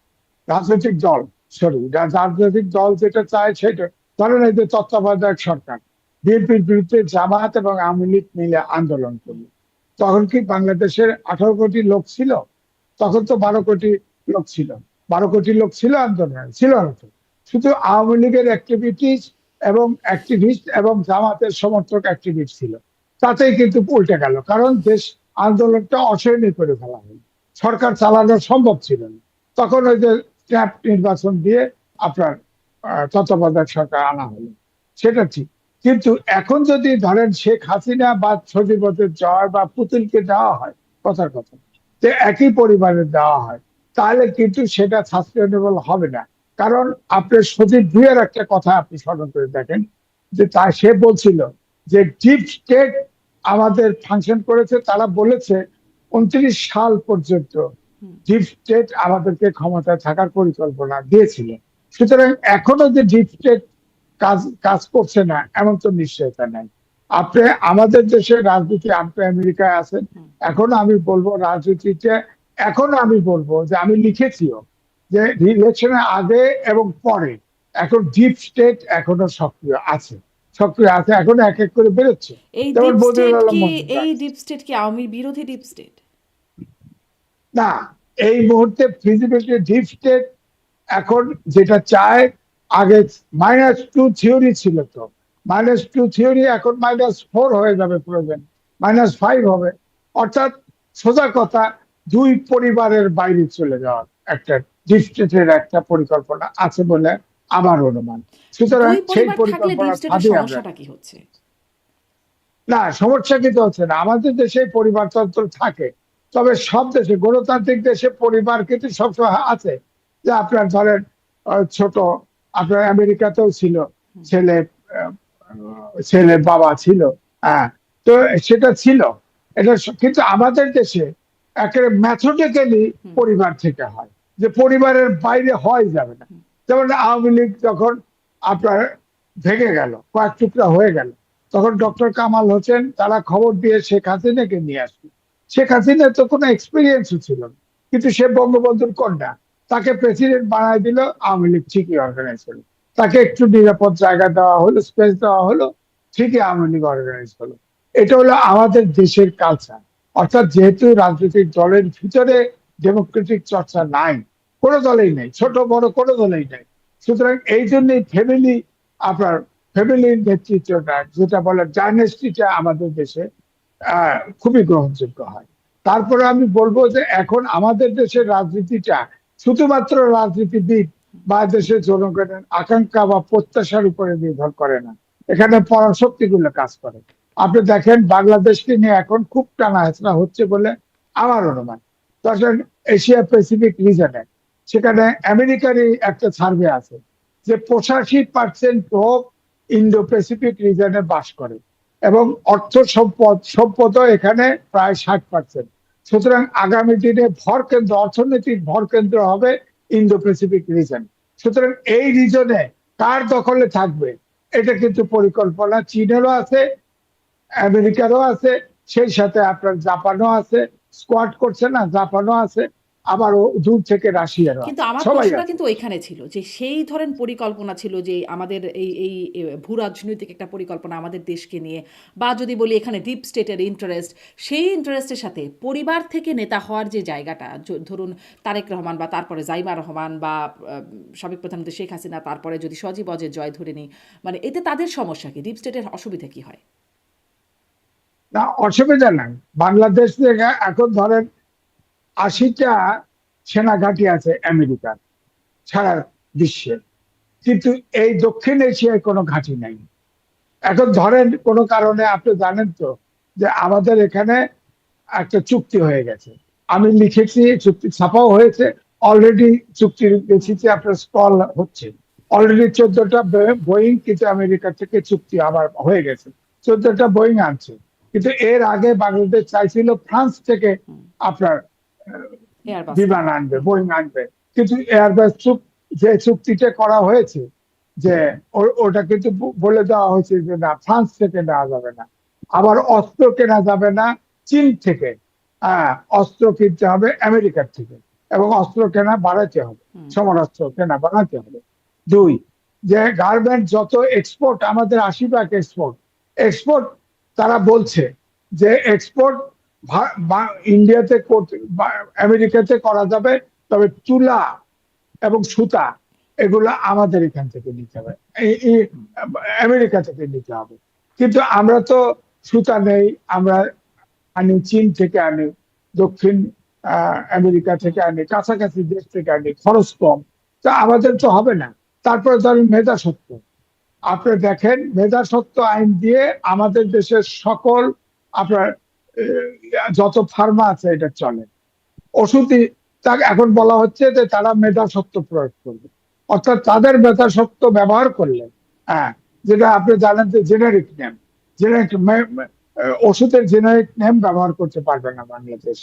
রাজনৈতিক দল, সরি, রাজনৈতিক দল যেটা চায় সেটা, ধরেন এই যে তত্ত্বাবধায়ক সরকার বিএনপির বিরুদ্ধে জামায়াত এবং আওয়ামী লীগ মিলে আন্দোলন করলো, তখন কি বাংলাদেশের 18 কোটি লোক ছিল? তখন তো 12 কোটি লোক ছিল। 12 কোটি লোক ছিল আন্দোলনে, ছিল না তো। শুধু আওয়ামী লীগের অ্যাক্টিভিটিস এবং অ্যাক্টিভিস্ট এবং জামাতের সমর্থক অ্যাক্টিভিস্ট ছিল, তাতেই কিন্তু উল্টে গেল, কারণ দেশ আন্দোলনটা অসহনীয় করে ফেলা হলো, সরকার চালানো সম্ভব ছিল না। তখন ওই যে স্ন্যাপ নির্বাচন দিয়ে আপনার তত্ত্বাবধায়ক সরকার আনা হলো, সেটা ঠিক। কিন্তু এখন যদি ধরেন শেখ হাসিনা বা সজীবদের জয় বা পুতুলকে দেওয়া হয়, কথার কথা, যে একই পরিবারের দেওয়া হয়, তাহলে কিন্তু সেটা সাস্টেনেবল হবে না। কারণ আপনার সজীব ভুইয়ার একটা কথা আপনি স্মরণ করে দেখেন, যে তা সে বলছিল যে ডিপ স্টেট আমাদের ফাংশন করেছে, তারা বলেছে 29 সাল পর্যন্ত ডিপ স্টেট আমাদেরকে ক্ষমতায় থাকার পরিকল্পনা দিয়েছিল। সুতরাং এখনো যে ডিপ স্টেট কাজ কাজ করছে না এমন তো নিশ্চয়তা নাই। আপনি আমাদের দেশের রাজনীতি, আপনি আমেরিকায় আছেন, এখনো আমি বলবো রাজনীতিতে, এখনো আমি বলবো যে আমি লিখেছিও যে ইলেকশনের আগে এবং পরে এখন ডিপ স্টেট এখনো সক্রিয় আছে, সক্রিয় আছে, এখনো এক এক করে বেরোচ্ছে। এই যেমন ডিপ বদিউল স্টেট আলম কি, মজুমদার। এই ডিপ স্টেট কি আওয়ামী বিরোধী ডিপ স্টেট? না, এই মুহূর্তে ফিজিবিলিটি ডিপ স্টেট এখন যেটা চায়, আগে -2 থিওরি ছিল, তো -2 থিওরি এখন -4 হয়ে যাবে, প্রয়োজন -5 হবে। অর্থাৎ সোজা কথা, দুই পরিবারের বাইরে চলে যাওয়ার একটা ডিপ স্টেটের একটা পরিকল্পনা আছে বলে আমার অনুমান। সুতরাং দুই সেই পরিবার থাকলে ডিপ পরিকল্পনার স্টেটের ফাঁদে আমরা, সমস্যাটা কি হচ্ছে? না, সমস্যা কিন্তু হচ্ছে না, আমাদের দেশে পরিবারতন্ত্র থাকে। তবে সব দেশে, গণতান্ত্রিক দেশে পরিবার কিন্তু সবসময় আছে। যে আপনার ধরেন ছোট, আপনার আমেরিকাতেও ছিল, ছেলে ছেলে বাবা ছিল, হ্যাঁ, তো সেটা ছিল। এটা কিন্তু আমাদের দেশে একেবারে ম্যাথমেটিক্যালি পরিবার থেকে হয়, যে পরিবারের বাইরে হয় যাবে না। যেমন আওয়ামী লীগ যখন আপনার ভেঙে গেল, কয়েক টুকরা হয়ে গেল, তখন ডক্টর কামাল হোসেন তারা খবর দিয়ে শেখ হাসিনাকে নিয়ে আসলো। শেখ হাসিনার তো কোনো এক্সপিরিয়েন্সও ছিল না, কিন্তু সে বঙ্গবন্ধুর কন্যা, তাকে প্রেসিডেন্ট বানায় দিল, আওয়ামী লীগ ঠিকই অর্গানাইজ হলো। তাকে একটু নিরাপদ জায়গা দেওয়া হলো, স্পেস দেওয়া হলো, ঠিকই আওয়ামী লীগ অর্গানাইজ হলো। এটা হলো আমাদের দেশের কালচার। অর্থাৎ যেহেতু রাজনৈতিক দলের ভিতরে ডেমোক্রেটিক চর্চা নাই, কোনো দলেই নেই, ছোট বড় কোনো দলেই নাই। সুতরাং এই জন্যই ফ্যামিলি, আপনার ফ্যামিলির নেতৃত্বটা, যেটা বলে ডাইনেস্টিটা আমাদের দেশে খুবই গ্রহণযোগ্য হয়। তারপরে আমি বলবো যে এখন আমাদের দেশের রাজনীতিটা শুধুমাত্র রাজনীতিবিদ বা দেশের জনগণের আকাঙ্ক্ষা বা প্রত্যাশার উপরে নির্ভর করে না, এখানে পরাশক্তিগুলো কাজ করে। আপনি দেখেন বাংলাদেশকে নিয়ে এখন খুব টানা হেঁচড়া হচ্ছে বলে আমার অনুমান। ধরেন এশিয়া প্যাসিফিক রিজনে, সেখানে আমেরিকারই একটা সার্ভে আছে যে 85% লোক ইন্দো প্যাসিফিক রিজনে বাস করে এবং অর্থ সম্পদও এখানে প্রায় 60%। সুতরাং আগামী দিনে ভরকেন্দ্র, অর্থনৈতিক ভরকেন্দ্র হবে ইন্দো প্যাসিফিক রিজন। সুতরাং এই রিজনে কার দখলে থাকবে, এটা কিন্তু পরিকল্পনা চীনেরও আছে, আমেরিকারও আছে, সেই সাথে আপনার জাপানও আছে, স্কোয়াড করছে না, জাপানও আছে, আবার দূর থেকে রাশিয়ারও কিন্তু আছে, আমার সবাই প্রশ্নটা আছে। কিন্তু ওইখানে ছিল যে সেই ধরেন পরিকল্পনা ছিল যে আমাদের এই ভূ রাজনৈতিক একটা পরিকল্পনা আমাদের দেশকে নিয়ে, বা যদি বলি এখানে ডিপ স্টেটের ইন্টারেস্ট, সেই ইন্টারেস্টের সাথে পরিবার থেকে নেতা হওয়ার যে জায়গাটা, ধরুন তারেক রহমান বা তারপরে জাইমা রহমান বা সাবেক প্রধানমন্ত্রী শেখ হাসিনা, তারপরে যদি সজীব অজের জয় ধরে নিই, মানে এতে তাদের সমস্যা কি? ডিপ স্টেটের অসুবিধা কি হয়? না, অসুবিধা নাই। বাংলাদেশ থেকে এখন ধরেন 80টা সেনা ঘাঁটি আছে আমেরিকার সারা বিশ্বে, কিন্তু এই দক্ষিণ এশিয়ায় কোনো ঘাঁটি নাই। এখন ধরেন কোনো কারণে আপনি জানেন তো যে আমাদের এখানে একটা চুক্তি হয়ে গেছে। আমি লিখেছি, চুক্তি ছাপাও হয়েছে, অলরেডি চুক্তির বেসিসে আপনার স্টল হচ্ছে। অলরেডি 14টা বোয়িং কিন্তু আমেরিকা থেকে চুক্তি আবার হয়ে গেছে, 14টা বোয়িং আনছে। কিন্তু এর আগে বাংলাদেশ চাইছিল ফ্রান্স থেকে আপনার এয়ারবাস বিমান আনবে, বোয়িং আনবে। কিন্তু এয়ারবাস যে চুক্তিটা করা হয়েছে, যে ওটা কিন্তু বলে দেওয়া হয়েছে যে না, ফ্রান্স থেকে নেওয়া যাবে না। আবার অস্ত্র কেনা যাবে না চীন থেকে, হ্যাঁ, অস্ত্র কিনতে হবে আমেরিকার থেকে, এবং অস্ত্র কেনা বাড়াতে হবে, সমরাস্ত্র কেনা বাড়াতে হবে। দুই, যে গার্মেন্ট যত এক্সপোর্ট, আমাদের 80% এক্সপোর্ট, এক্সপোর্ট তারা বলছে যে এক্সপোর্ট ইন্ডিয়াতে আমেরিকাতে করা যাবে, তবে তুলা এবং সুতা এগুলো আমাদের এখান থেকে নিতে হবে, এই আমেরিকা থেকে নিতে হবে। কিন্তু আমরা তো সুতা নেই, আমরা আনি চীন থেকে, আনি দক্ষিণ আমেরিকা থেকে, আনি কাছাকাছি দেশ থেকে, আনি, খরচ কম, তা আমাদের তো হবে না। তারপরে ধরেন মেধাস্বত্ব, আপনি দেখেন মেধাস্বত্ব আইন দিয়ে আমাদের দেশের সকল আপনার যত ফার্মা আছে এটা চলে। ওষুধই তাকে এখন বলা হচ্ছে যে তারা মেধাস্বত্ব প্রয়োগ করবে, অর্থাৎ তাদের মেধাস্বত্ব ব্যবহার করলে, হ্যাঁ, যেটা আপনি জানেন যে জেনারিক নেম, জেনারিক ওষুধের জেনারিক নেম ব্যবহার করতে পারবে না বাংলাদেশ,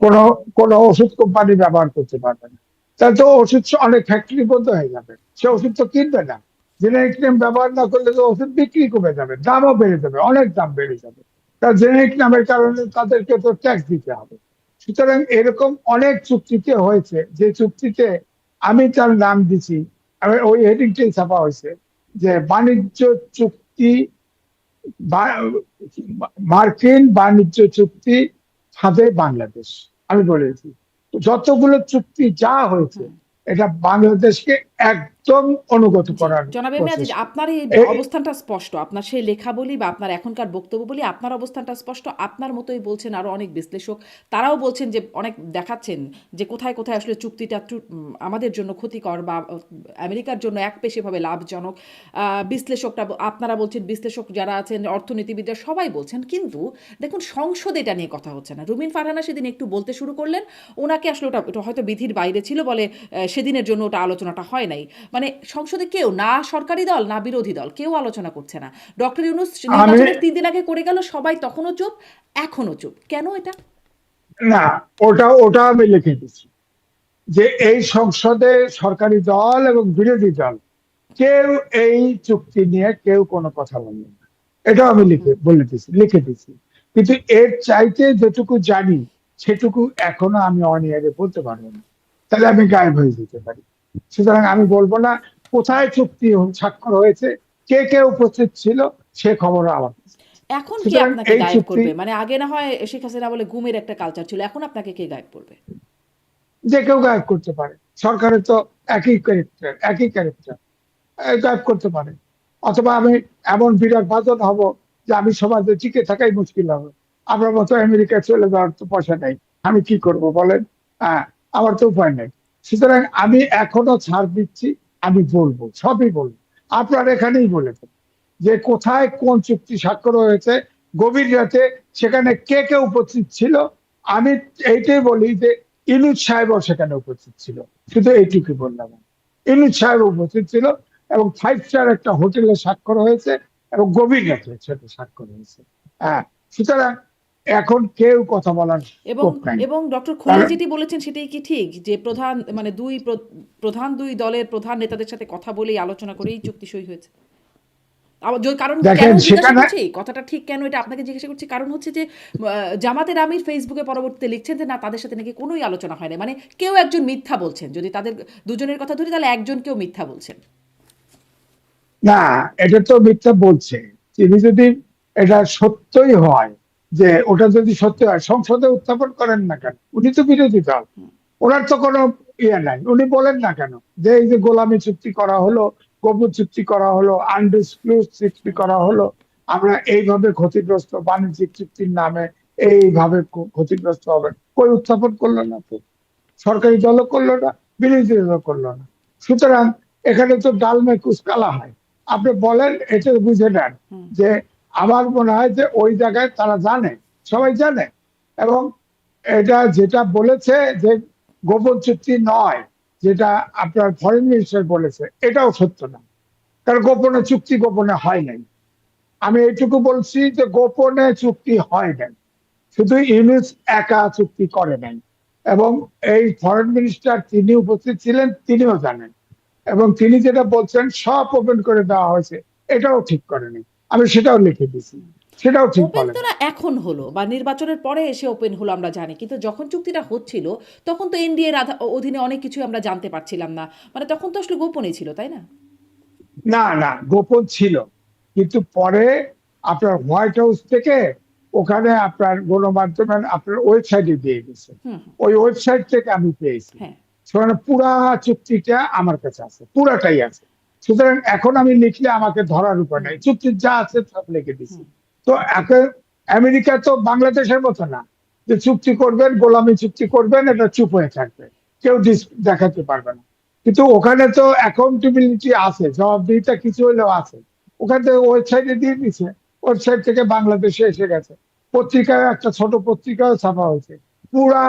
কোন কোন ওষুধ কোম্পানি ব্যবহার করতে পারবে না। তাহলে তো ওষুধ অনেক ফ্যাক্টরি বন্ধ হয়ে যাবে, সে ওষুধ তো কিনবে না। জেনারিক নেম ব্যবহার না করলে তো ওষুধ বিক্রি কমে যাবে, দামও বেড়ে যাবে, অনেক দাম বেড়ে যাবে। তার জেনারিক নামের কারণে তাদেরকে তো ট্যাক্স দিতে হবে। সুতরাং এরকম অনেক চুক্তিতে হয়েছে, যে চুক্তিতে আমি তার নাম দিছি, ওই হেডিংটাই ছাপা হয়েছে যে বাণিজ্য চুক্তি, মার্কিন বাণিজ্য চুক্তি ফাঁদে বাংলাদেশ। আমি বলেছি যতগুলো চুক্তি যা হয়েছে এটা বাংলাদেশকে একদম অনুগত করার জনাব এম এ আজিজ, প্রচেষ্টা। আপনার এই অবস্থানটা স্পষ্ট, আপনার সেই লেখা বলি বা আপনার এখনকার বক্তব্য বলি, আপনার অবস্থানটা স্পষ্ট। আপনার মতোই বলছেন আরো অনেক বিশ্লেষক, তারাও বলছেন যে অনেক দেখাচ্ছেন যে কোথায় কোথায় আসলে চুক্তিটা আমাদের জন্য ক্ষতিকর বা আমেরিকার জন্য একপেশেভাবে লাভজনক। বিশ্লেষকরা, আপনারা বলছেন, বিশ্লেষক যারা আছেন, অর্থনীতিবিদরা সবাই বলছেন। কিন্তু দেখুন, সংসদে এটা নিয়ে কথা হচ্ছে না। রুমিন ফারহানা সেদিন একটু বলতে শুরু করলেন, ওনাকে আসলে ওটা হয়তো বিধির বাইরে ছিল বলে সেদিনের জন্য ওটা আলোচনাটা হয় নাই। মানে সংসদে কেউ, না সরকারি দল না বিরোধী দল, কেউ আলোচনা করছে না। ডক্টর ইউনূস নির্বাচনের 3 দিন আগে করে গেল, সবাই তখনও চুপ, এখনো চুপ। কেন এটা? না, ওটা ওটা আমি লিখে দিচ্ছি যে এই সংসদে সরকারি দল এবং বিরোধী দল কেউ এই চুক্তি নিয়ে কেউ কোনো কথা বলবে না, এটাও আমি লিখে দিচ্ছি। কিন্তু এর চাইতে যেটুকু জানি সেটুকু এখনো আমি অনিয়ারে বলতে পারবো না, তাহলে আমি গায়েব হয়ে যেতে পারি। সুতরাং আমি বলবো না কোথায় চুক্তি স্বাক্ষর হয়েছে, কে কে উপস্থিত ছিল, সে খবর আমার কাছে। এখন কে সুতরাং আপনাকে এই গায়েব চুক্তি করবে? মানে আগে না হয় শেখ হাসিনা বলে গুমের একটা কালচার ছিল, এখন আপনাকে কে গায়েব করবে? যে কেউ গায়েব করতে পারে, সরকারের তো একই ক্যারেক্টার, গায়েব করতে পারে। অথবা আমি এমন বিরাট বাদন হব যে আমি সমাজে টিকে থাকাই মুশকিল হবে। আমার মতো আমেরিকায় চলে যাওয়ার তো পয়সা নেই, আমি কি করব বলেন? হ্যাঁ, আমার তো উপায় নেই। সুতরাং আমি এখনো ছাড় দিচ্ছি, আমি বলবো, সবই বলবো। আপনার এখানেই বলেছেন যে কোথায় কোন চুক্তি স্বাক্ষর হয়েছে, গভীর রাতে সেখানে কে কে উপস্থিত ছিল। আমি এইটাই বলি যে ইনুজ সাহেবও সেখানে উপস্থিত ছিল, শুধু এইটুকু বললাম। ইনুজ সাহেব উপস্থিত ছিল এবং 5 স্টার একটা হোটেলে স্বাক্ষর হয়েছে এবং গভীর রাতে সেটা স্বাক্ষর হয়েছে। হ্যাঁ, সুতরাং এখন কেউ কথা বলার এবং স্কোপ নাই। এবং ডক্টর খলিল যেটি বলেছেন সেটাই কি ঠিক, যে প্রধান মানে প্রধান দুই দলের প্রধান নেতাদের সাথে কথা বলেই আলোচনা করেই চুক্তি সই হয়েছে? কারণ কেন দেখেন জিজ্ঞাসা সেখানে, করছি, কথাটা ঠিক কেন এটা আপনাকে জিজ্ঞাসা করছি, কারণ হচ্ছে যে জামাতের আমির ফেসবুকে পরবর্তীতে লিখছেন যে না, তাদের সাথে নাকি কোনোই আলোচনা হয় না। মানে কেউ একজন মিথ্যা বলছেন, যদি তাদের দুজনের কথা ধরি তাহলে একজন কেউ মিথ্যা বলছেন। না, এটা তো মিথ্যা বলছে। তিনি যদি এটা সত্যই হয়, যে ওটা যদি সত্যি হয় সংসদে উত্থাপন করেন না কেন? উনি তো বিরোধী দল, ওনার তো কোনো ইয়ে নাই, উনি বলেন না কেন যে এই যে গোলামী চুক্তি করা হলো, গোপন চুক্তি করা হলো, আনডিসক্লোজ চুক্তি করা হলো, আমরা এইভাবে ক্ষতিগ্রস্ত, বাণিজ্যিক চুক্তির নামে এইভাবে ক্ষতিগ্রস্ত হবে। কই উত্থাপন করলো না তো, সরকারি দলও করলো না, বিরোধী দলও করলো না। সুতরাং এখানে তো ডাল মে কুচ কালা হয়। আপনি বলেন, এটা বুঝে নেন যে আমার মনে হয় যে ওই জায়গায় তারা জানে, সবাই জানে এবং এটা যেটা বলেছে যে গোপন চুক্তি নয়, যেটা আপনার ফরেন মিনিস্টার বলেছে, এটাও সত্য না। কারণ গোপনে চুক্তি গোপনে হয় নাই। আমি এইটুকু বলছি যে গোপনে চুক্তি হয় নাই, শুধু ইউনুস একা চুক্তি করে নাই। এবং এই ফরেন মিনিস্টার তিনি উপস্থিত ছিলেন, তিনিও জানেন। এবং তিনি যেটা বলছেন সব ওপেন করে দেওয়া হয়েছে, এটাও ঠিক করেনি। আমি সেটাও লিখে দিছি, সেটাও ঠিক ওপেন বলেন। তো না এখন হলো বা নির্বাচনের পরে এসে ওপেন হলো আমরা জানি, কিন্তু যখন চুক্তিটা হচ্ছিল তখন তো এনডিএ এর অধীনে অনেক কিছু আমরা জানতে পারছিলাম না, মানে তখন তো আসলে গোপনই ছিল, তাই না? না না, গোপন ছিল, কিন্তু পরে আপনার হোয়াইট হাউস থেকে ওখানে আপনার গণমাধ্যমের আপনার ওয়েবসাইটে দিয়ে গেছে। হুম হুম, ওই ওয়েবসাইট থেকে আমি পেয়েছি। হ্যাঁ। সেখানে পুরা চুক্তিটা আমার কাছে আছে, পুরাটাই আছে। সুতরাং এখন আমি লিখলে আমাকে ধরার উপায় হুম নাই, চুক্তির যা আছে সব লিখে দিছি। হুম তো আমেরিকা তো বাংলাদেশের মতো না যে চুক্তি করবেন, গোলামি চুক্তি করবেন, এটা চুপ হয়ে থাকবে, কেউ দেখাতে পারবে না। কিন্তু ওখানে তো অ্যাকাউন্টেবিলিটি আছে, জবাবদিহিতা কিছু হলেও আছে। ওখান থেকে ওয়েবসাইটে দিয়ে দিচ্ছে, ওয়েবসাইট থেকে বাংলাদেশে এসে গেছে। পত্রিকায় একটা ছোট পত্রিকাও ছাপা হয়েছে, পুরা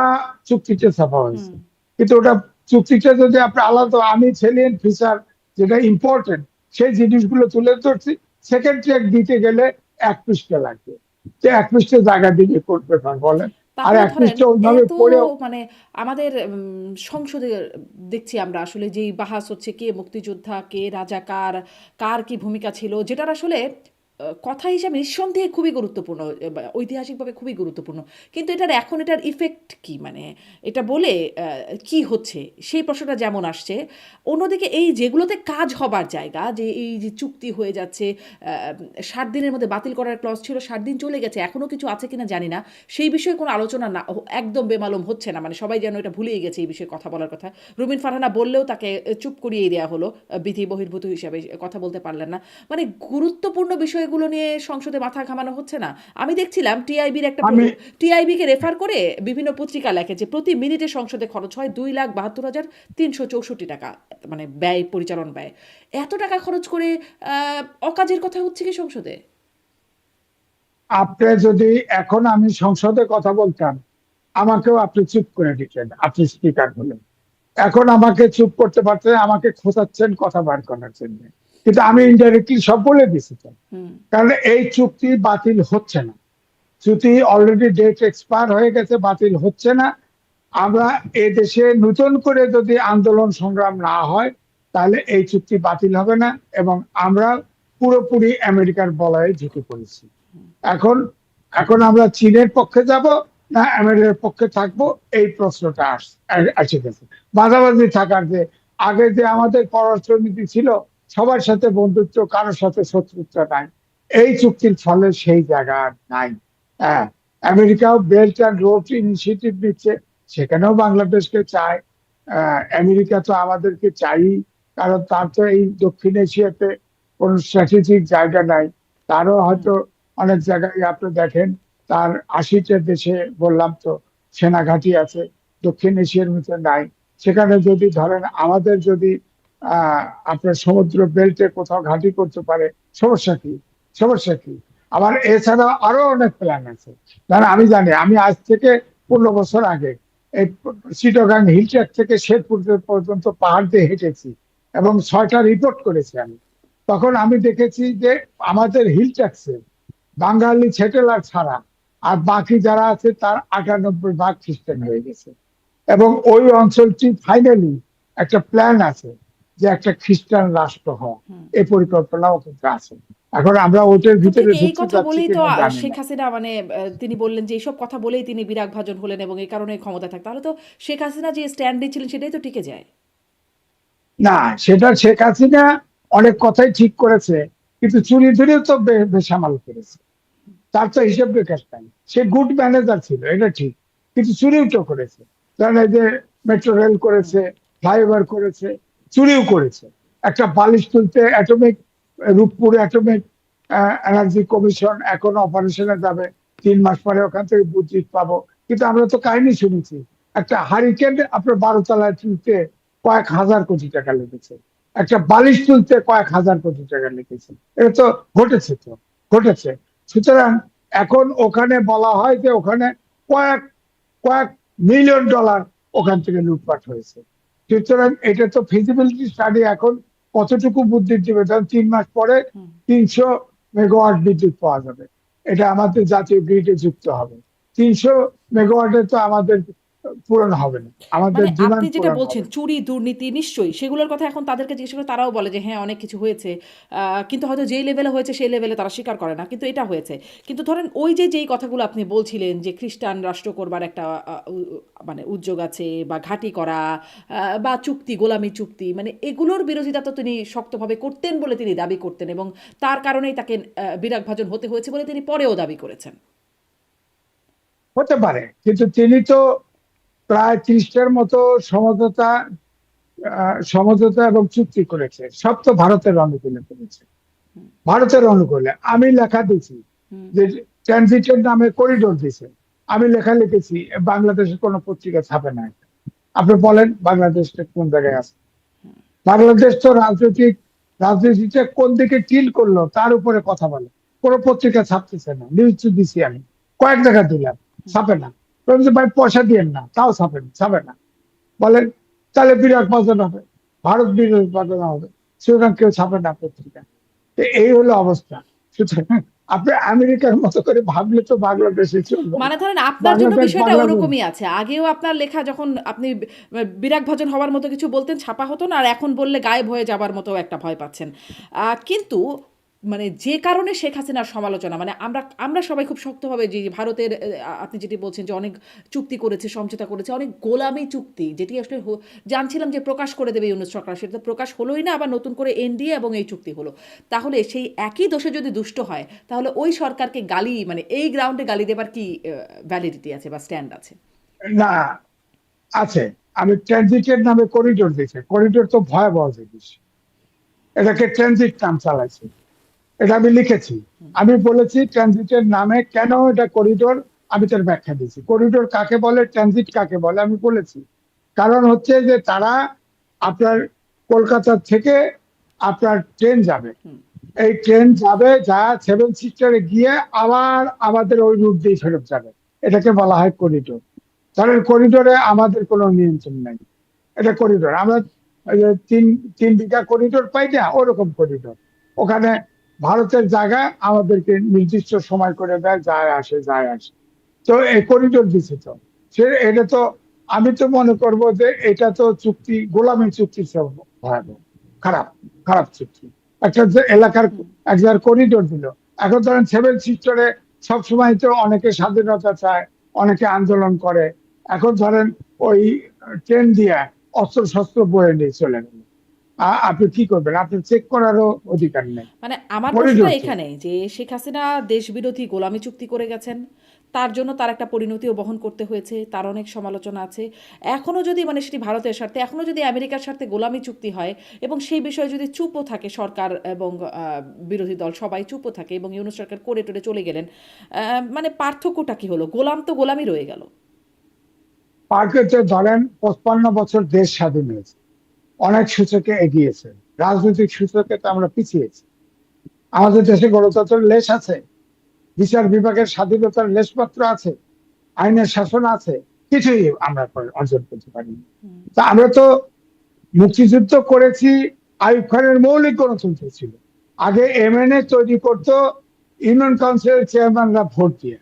চুক্তিতে ছাপা হুম। হয়েছে। কিন্তু ওটা চুক্তিটা যদি আপনি আলাদা, আমি সেলিয়েন্ট ফিচার যেটা ইম্পর্টেন্ট সেই জিনিসগুলো তুলে ধরছি। সেকেন্ড ট্র্যাক দিতে গেলে 1 পৃষ্ঠা লাগবে, তো 1 পৃষ্ঠা জায়গা দিয়ে করতে পার বলেন। আর তাহলে এক ধরেন পৃষ্ঠা ওইভাবে এত পড়েও মানে আমাদের সংসদে দেখছি আমরা আসলে যেই বাহাস হচ্ছে কে মুক্তিযোদ্ধা কে রাজাকার, কার কি ভূমিকা ছিল, যেটার আসলে কথা হিসাবে নিঃসন্দেহে খুবই গুরুত্বপূর্ণ, ঐতিহাসিকভাবে খুবই গুরুত্বপূর্ণ, কিন্তু এটার ইফেক্ট কি, মানে এটা বলে কি হচ্ছে সেই প্রশ্নটা যেমন আসছে। অন্যদিকে এই যেগুলোতে কাজ হবার জায়গা, যে এই যে চুক্তি হয়ে যাচ্ছে, 7 দিনের মধ্যে বাতিল করার ক্লজ ছিল, 7 দিন চলে গেছে, এখনো কিছু আছে কিনা জানি না, সেই বিষয়ে কোনো আলোচনা না, একদম বেমালুম হচ্ছে না, মানে সবাই যেন এটা ভুলেই গেছে এই বিষয়ে কথা বলার কথা। রুমিন ফারহানা বললেও তাকে চুপ করিয়ে দেওয়া হলো, বিধি বহির্ভূত হিসাবে কথা বলতে পারলেন না। মানে গুরুত্বপূর্ণ বিষয়গুলো নিয়ে সংসদে মাথা ঘামানো হচ্ছে না। আমি দেখছিলাম টিআইবির একটা আমি টিআইবিকে রেফার করে বিভিন্ন পত্রিকা লেখে যে প্রতি মিনিটে সংসদে খরচ হয় 2,72,364 টাকা, মানে ব্যয়, পরিচালন ব্যয়। এত টাকা খরচ করে অকাজের কথা হচ্ছে কি সংসদে? আপনি যদি এখন আমি সংসদে কথা বলতাম, আমাকেও আপনি চুপ করে দিতেন, আপনি স্পিকার হলেন। এখন আমাকে চুপ করতে পারতেন, আমাকে খোঁচাচ্ছেন কথা বার করার জন্য। কিন্তু আমি ইনডাইরেক্টলি সব বলে দিছি তো। হুম কারণ এই চুক্তি বাতিল হচ্ছে না, চুক্তি অলরেডি ডেট এক্সপায়ার হয়ে গেছে, বাতিল হচ্ছে না। আমরা এ দেশে নতুন করে যদি আন্দোলন সংগ্রাম না হয়, তাহলে এই চুক্তি বাতিল হবে না। এবং আমরা পুরোপুরি আমেরিকার বলয়ে ঝুঁকে পড়েছি। এখন এখন আমরা চীনের পক্ষে যাব না আমেরিকার পক্ষে থাকবো, এই প্রশ্নটা আসে গেছে। মাঝামাঝি থাকার যে আগে যে আমাদের পররাষ্ট্রনীতি ছিল, সবার সাথে বন্ধুত্ব, কারোর সাথে শত্রুতা নাই, এই চুক্তির ফলে সেই জায়গা আর নাই। হ্যাঁ, আমেরিকাও বেল্ট অ্যান্ড রোড ইনিশিয়েটিভ নিচ্ছে, সেখানেও বাংলাদেশকে চায়। আমেরিকা তো আমাদেরকে চাই, কারণ তার তো এই দক্ষিণ এশিয়াতে কোন স্ট্র্যাটেজিক জায়গা নাই। তারও হুম হয়তো অনেক জায়গায় আপনি দেখেন, তার 80টা দেশে বললাম তো সেনা ঘাঁটি আছে, দক্ষিণ এশিয়ার মধ্যে নাই। সেখানে যদি ধরেন আমাদের যদি আহ আপনার সমুদ্র বেল্টে কোথাও ঘাঁটি করতে পারে, সমস্যা কি? সমস্যা কি? আবার এছাড়া আরো অনেক প্ল্যান আছে। ধরেন আমি জানি, আমি আজ থেকে 15 বছর আগে এই চিটাগাং হিল ট্র্যাক থেকে শেরপুর পর্যন্ত পাহাড় দিয়ে হেঁটেছি এবং 6টা রিপোর্ট করেছি আমি। তখন আমি দেখেছি যে আমাদের হিল ট্যাক্সে বাঙালি ছেটেলার ছাড়া আর বাকি যারা আছে তার 98% খ্রিস্টান হয়ে গেছে। এবং ওই অঞ্চলটি ফাইনালি একটা প্ল্যান আছে যে একটা খ্রিস্টান রাষ্ট্র হওয়া, হুম। এই পরিকল্পনাও কিন্তু আছে। এখন আমরা ওটার তো ভিতরে ঠিক এই ঢুকতে কথা যাচ্ছি বলেই তো কিনা জানি শেখ না। হাসিনা, মানে তিনি বললেন যে এইসব কথা বলেই তিনি বিরাগ ভাজন হলেন এবং এই কারণে ক্ষমতা থাকতে, তাহলে তো শেখ হাসিনা যে স্ট্যান্ড নিয়েছিলেন সেটাই তো টিকে যায়। না, সেটা শেখ হাসিনা অনেক কথাই ঠিক করেছে, কিন্তু চুরি ধরেও তো বেসামাল করেছে। তার তো হিসেব বিকাশ নাই। সে গুড ম্যানেজার ছিল, এটা ঠিক, কিন্তু চুরিও তো করেছে। কারণ এই যে মেট্রো রেল হুম করেছে, ফ্লাইওভার করেছে, চুরিও করেছে। একটা বালিশ তুলতে atomic, Rooppur atomic energy commission এখন অপারেশনে যাবে, 3 মাস পরে ওখান থেকে বুদ্ধি পাবো। কিন্তু আমরা তো কাহিনী শুনেছি, একটা হারিকেন আপনার 12 তলায় তুলতে কয়েক হাজার কোটি টাকা লেগেছে, একটা বালিশ তুলতে কয়েক হাজার কোটি টাকা লেগেছে। এটা তো ঘটেছে, তো ঘটেছে। সুতরাং এখন ওখানে বলা হয় যে ওখানে কয়েক কয়েক মিলিয়ন ডলার ওখান থেকে লুটপাট হয়েছে। সুতরাং এটা তো ফিজিবিলিটি স্টাডি এখন কতটুকু বিদ্যুৎ দিবে, ধরেন 3 মাস পরে হুম। 300 মেগাওয়াট বিদ্যুৎ পাওয়া যাবে, এটা আমাদের জাতীয় গ্রিডে যুক্ত হবে। 300 মেগাওয়াটে তো আমাদের পূরণ হবে না, আমাদের মানে আপনি ডিমান্ড যেটা পূরণ বলছেন হবে না। চুরি দুর্নীতি নিশ্চয়ই সেগুলোর কথা এখন তাদেরকে জিজ্ঞেস করে তারাও বলে যে হ্যাঁ অনেক কিছু হয়েছে, কিন্তু হয়তো যেই লেভেলে হয়েছে সেই লেভেলে তারা স্বীকার করে না, কিন্তু এটা হয়েছে। কিন্তু ধরেন ওই যে যেই কথাগুলো আপনি বলছিলেন যে খ্রিস্টান রাষ্ট্র করবার একটা মানে উদ্যোগ আছে বা ঘাঁটি করা, বা চুক্তি গোলামি চুক্তি, মানে এগুলোর বিরোধিতা তো তিনি শক্তভাবে করতেন বলে তিনি দাবি করতেন, এবং তার কারণেই তাকে বিরাগভাজন হতে হয়েছে বলে তিনি পরেও দাবি করেছেন। হতে পারে, কিন্তু তিনি তো প্রায় 30টার মতো সমঝোতা সমঝোতা এবং চুক্তি করেছে, সব তো ভারতের অনুকূলে করেছে। হুম। ভারতের অনুকূলে আমি লেখা দিয়েছি হুম। যে ট্রানজিটের নামে করিডোর দিছে, আমি লেখা লিখেছি, বাংলাদেশের কোন পত্রিকা ছাপে না। আপনি বলেন বাংলাদেশটা কোন জায়গায় আছে? বাংলাদেশ তো রাজনীতিটা কোন দিকে টিল করলো তার উপরে কথা বলে, কোন পত্রিকা ছাপতেছে না। নিউজ দিছি আমি, কয়েক জায়গা দিলাম, ছাপে না। বললাম যে ভাই পয়সা দিয়েন না, তাও ছাপে না। বলেন তাহলে বিরাট বাজানো হবে, ভারত বিরাট বাজানো হবে, সেখানে কেউ ছাপে না পত্রিকা। তো এই হলো অবস্থা। সুতরাং আপনি আমেরিকার মতো করে ভাবলে তো বাংলাদেশে চলবে মানে না। ধরেন আপনার জন্য বাংলাদেশ বিষয়টা বাংলাদেশ ওরকমই আছে। আগেও আপনার লেখা যখন আপনি বিরাগভাজন হওয়ার মতো কিছু বলতেন ছাপা হতো না, আর এখন বললে গায়েব হয়ে যাবার মতো একটা ভয় পাচ্ছেন। কিন্তু মানে যে কারণে শেখ হাসিনার সমালোচনা, মানে আমরা আমরা সবাই খুব শক্তভাবে যে ভারতের আপনি যেটি বলছেন যে অনেক চুক্তি করেছে, সমঝোতা করেছে, অনেক গোলামি চুক্তি, যেটি আসলে জানছিলাম যে প্রকাশ করে দেবে ইউনূস সরকার, সেটা তো প্রকাশ হলোই না, আবার নতুন করে এনডিএ এবং এই চুক্তি হলো। তাহলে সেই একই দোষে যদি দুষ্ট হয়, তাহলে ওই সরকারকে গালি, মানে এই গ্রাউন্ডে গালি দেবার কি ভ্যালিডিটি আছে বা স্ট্যান্ড আছে? না আছে। আমি ট্রানজিটের নামে করিডোর দিয়েছি, করিডোর তো ভয়াবহ জিনিস, এটাকে ট্রানজিট নাম চালাইছে, এটা আমি লিখেছি। আমি বলেছি ট্রানজিটের নামে কেন এটা করিডোর, আমি তার ব্যাখ্যা দিয়েছি। করিডোর কাকে বলে, ট্রানজিট কাকে বলে আমি বলেছি। কারণ হচ্ছে যে তারা আপনার কলকাতা থেকে আপনার ট্রেন যাবে, হুম। এই ট্রেন যাবে, যা 7 সিস্টারে গিয়ে আবার আমাদের ওই রুট দিয়ে ফেরত যাবে, এটাকে বলা হয় করিডোর। ধরেন করিডোরে আমাদের কোনো নিয়ন্ত্রণ নাই, এটা করিডোর। আমরা ওই যে 3 3 বিঘা করিডোর পাই না, ওরকম করিডোর। ওখানে ভারতের জায়গা আমাদেরকে নির্দিষ্ট সময় করে দেয়, যায় আসে। তো এই করিডোর দিছে তো, সে এটা তো, আমি তো মনে করব যে এটা তো চুক্তি, গোলামী চুক্তি ভয়াবহ, খারাপ, খারাপ চুক্তি। একটা যে এলাকার হুম। এক জায়গার করিডোর দিল। এখন ধরেন 7 সিস্টারে সবসময় তো অনেকে স্বাধীনতা চায়, অনেকে আন্দোলন করে। এখন ধরেন ওই ট্রেন দিয়ে অস্ত্র শস্ত্র বয়ে নিয়ে চলে গেল, আপনি কি করবেন? আপনি চেক করারও অধিকার নেই। মানে আমার প্রশ্নটা করিডোর তো, এখানেই যে শেখ হাসিনা দেশবিরোধী গোলামি চুক্তি করে গেছেন, তার জন্য তার একটা পরিণতিও বহন করতে হয়েছে, তার অনেক সমালোচনা আছে। এখনও যদি মানে সেটি ভারতের স্বার্থে, এখনও যদি আমেরিকার স্বার্থে গোলামি চুক্তি হয় এবং সেই বিষয়ে যদি চুপও থাকে সরকার এবং বিরোধী দল সবাই চুপও থাকে এবং ইউনূস সরকার করে টোরে চলে গেলেন, মানে পার্থক্যটা কি হলো? গোলাম তো গোলামই রয়ে গেল। পার্কে ধরেন 55 বছর দেশ স্বাধীন হয়েছে, অনেক সূচকে এগিয়েছে, রাজনৈতিক সূচকে তো আমরা পিছিয়েছি। আমাদের দেশে গণতন্ত্রের লেশ আছে, বিচার বিভাগের স্বাধীনতার লেশমাত্র আছে, আইনের শাসন আছে, কিছুই আমরা অর্জন করতে পারিনি। হুম। তা আমরা তো মুক্তিযুদ্ধ করেছি, আইয়ুব খানের মৌলিক গণতন্ত্র ছিল। আগে এমএনএ তৈরি করতো ইউনিয়ন কাউন্সিলের চেয়ারম্যানরা ভোট দিয়ে,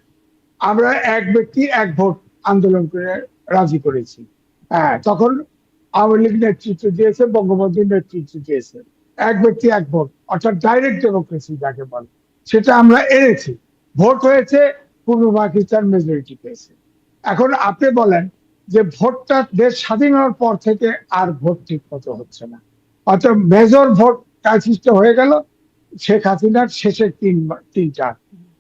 আমরা এক ব্যক্তি এক ভোট আন্দোলন করে রাজি করেছি। হ্যাঁ, তখন আওয়ামী লীগ নেতৃত্ব দিয়েছে, বঙ্গবন্ধু নেতৃত্ব দিয়েছে, এক ব্যক্তি এক ভোট, অর্থাৎ ডাইরেক্ট ডেমোক্রেসি যাকে বলে, সেটা আমরা এনেছি। ভোট হয়েছে, পূর্ব পাকিস্তান মেজরিটি পেয়েছে। এখন আপনি বলেন যে ভোটটা দেশ স্বাধীন হওয়ার পর থেকে আর ভোট ঠিক মতো হচ্ছে না, অর্থাৎ মেজর ভোট ক্রাইসিসটা হয়ে গেল শেখ হাসিনার শেষের 3 4,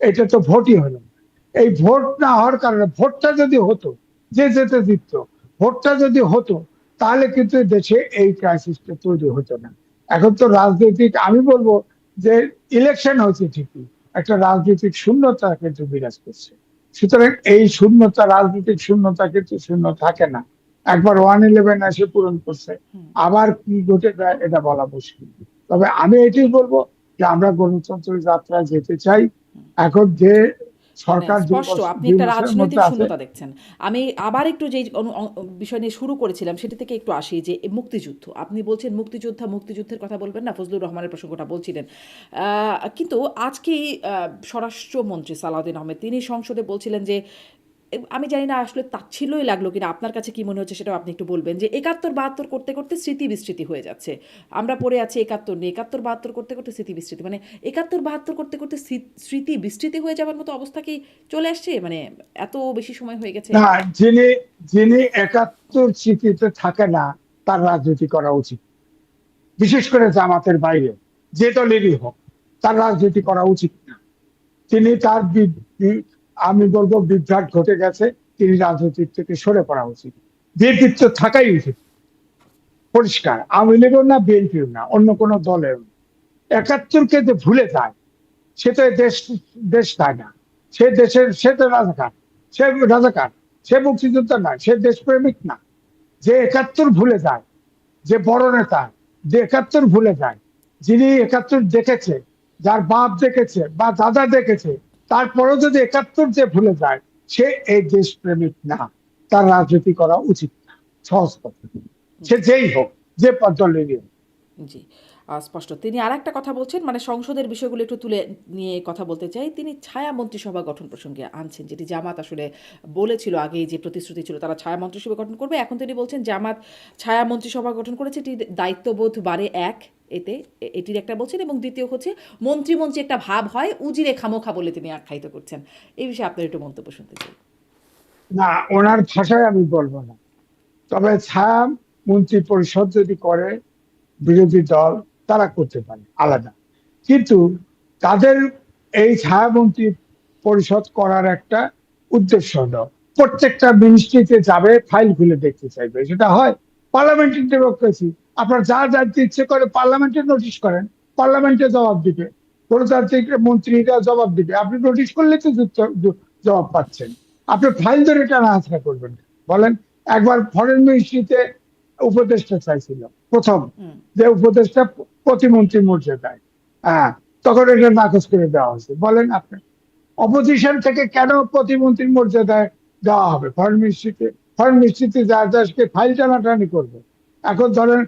এটা তো ভোটই হলো না। এই ভোট না হওয়ার কারণে, ভোটটা যদি হতো, যে যেতে জিততো, ভোটটা যদি হতো, তাহলে কিন্তু দেশে এই ক্রাইসিসটা তৈরি হতো না। এখন তো রাজনৈতিক, আমি বলবো যে ইলেকশন হয়েছে ঠিকই, একটা রাজনৈতিক শূন্যতা কিন্তু বিরাজ করছে। সুতরাং এই শূন্যতা, রাজনৈতিক শূন্যতা কিন্তু শূন্য থাকে না, একবার 111 এসে পূরণ করছে, হুম। আবার কি ঘটে যায় এটা বলা মুশকিল। তবে আমি এটাই বলবো যে আমরা গণতন্ত্রের যাত্রায় যেতে চাই। এখন যে মানে সরকার স্পষ্ট আপনি দুই একটা মাসের মধ্যে রাজনৈতিক আছে। শূন্যতা দেখছেন। আমি আবার একটু যেই বিষয় নিয়ে শুরু করেছিলাম সেটি থেকে একটু আসি যে মুক্তিযুদ্ধ। আপনি বলছেন মুক্তিযোদ্ধা, মুক্তিযুদ্ধের কথা বলবেন না, ফজলুর রহমানের প্রসঙ্গটা বলছিলেন। কিন্তু আজকেই স্বরাষ্ট্রমন্ত্রী সালাউদ্দিন আহমেদ তিনি সংসদে বলছিলেন যে আমি জানি না আসলে তাচ্ছিল্যই লাগলো কিনা, আপনার কাছে কি মনে হচ্ছে সেটাও আপনি একটু বলবেন, যে ৭১-৭২ করতে করতে স্মৃতি বিস্মৃতি হয়ে যাচ্ছে। আমরা পড়ে আছি ৭১ নিয়ে, ৭১-৭২ করতে করতে স্মৃতি বিস্মৃতি, মানে ৭১-৭২ করতে করতে স্মৃতি বিস্মৃতি হয়ে যাওয়ার মতো অবস্থা কি চলে আসছে? মানে এত বেশি সময় হয়ে গেছে। না, যিনি যিনি ৭১ স্মৃতিতে থাকে না, তার রাজনীতি করা উচিত। বিশেষ করে জামাতের বাইরে যে দলেরই হোক, তার রাজনীতি করা উচিত না। তিনি তার আমি বলবো বিভ্রাট ঘটে গেছে, তিনি রাজনীতির থেকে সরে পড়া উচিত। বিএনপির তো থাকাই উচিত পরিষ্কার, আওয়ামী লীগের না, বিএনপির না, অন্য কোনো দলের। ৭১-কে যে ভুলে যায়, সে তো দেশ দেশ চায় না। সে তো রাজাকার, সে রাজাকার, সে মুক্তিযোদ্ধা না, সে দেশপ্রেমিক না। যে ৭১ ভুলে যায়, যে বড় নেতা, যে ৭১ ভুলে যায়, যিনি ৭১ দেখেছে, যার বাপ দেখেছে বা দাদা দেখেছে, তারপরেও যদি ৭১ যে ভুলে যায়, সে এই দেশপ্রেমিক না, তার রাজনীতি করা উচিত না। সহজ কথা, সে জি, যেই হোক, যে দলেরই হোক। জি। স্পষ্ট। তিনি আরেকটা কথা বলছেন, মানে সংসদের বিষয়গুলো একটু তুলে নিয়ে কথা বলতে চাই। তিনি ছায়া মন্ত্রিসভা গঠন প্রসঙ্গে আনছেন, যেটি জামাত আসলে বলেছিল আগেই, যে প্রতিশ্রুতি ছিল তারা ছায়া মন্ত্রিসভা গঠন করবে। এখন তিনি বলছেন জামাত ছায়া মন্ত্রিসভা গঠন করেছে, এটি দায়িত্ববোধ বাড়ে এক, এতে এটির একটা বলছেন, এবং দ্বিতীয় হচ্ছে মন্ত্রী একটা ভাব হয়, উজিরে খামোখা বলে তিনি আখ্যায়িত করছেন। এই বিষয়ে আপনার একটু মন্তব্য শুনতে চাই। না, ওনার ভাষায় আমি বলবো না। তবে ছায়া মন্ত্রী পরিষদ যদি করে বিরোধী দল, তারা করতে পারে আলাদা। কিন্তু তাদের এই ছায়ামন্ত্রী পরিষদ করার একটা উদ্দেশ্য হলো, প্রত্যেকটা মিনিস্ট্রিতে যাবে, ফাইল খুলে দেখতে চাইবে। সেটা হয় পার্লামেন্টের ডেমোক্রেসি। আপনার যা জানতে ইচ্ছে করে পার্লামেন্টে নোটিশ করেন, পার্লামেন্টে জবাব দিবে। গণতান্ত্রিক মন্ত্রীরা জবাব দিবে, আপনি নোটিশ করলে তো জবাব পাচ্ছেন। আপনি ফাইল ধরে টানা হাঁচড়া করবেন না। বলেন, একবার ফরেন মিনিস্ট্রিতে উপদেষ্টা চাইছিল প্রথম, হুম, যে উপদেষ্টা প্রতিমন্ত্রী মর্যাদায়। হ্যাঁ, তখন এটা নাকচ করে দেওয়া হয়েছে। বলেন আপনি, অপোজিশন থেকে কেন প্রতিমন্ত্রীর মর্যাদায় দেওয়া হবে ফরেন মিনিস্ট্রিতে? ফরেন মিনিস্ট্রিতে যাকে ফাইল টানাটানি করবে। এখন ধরেন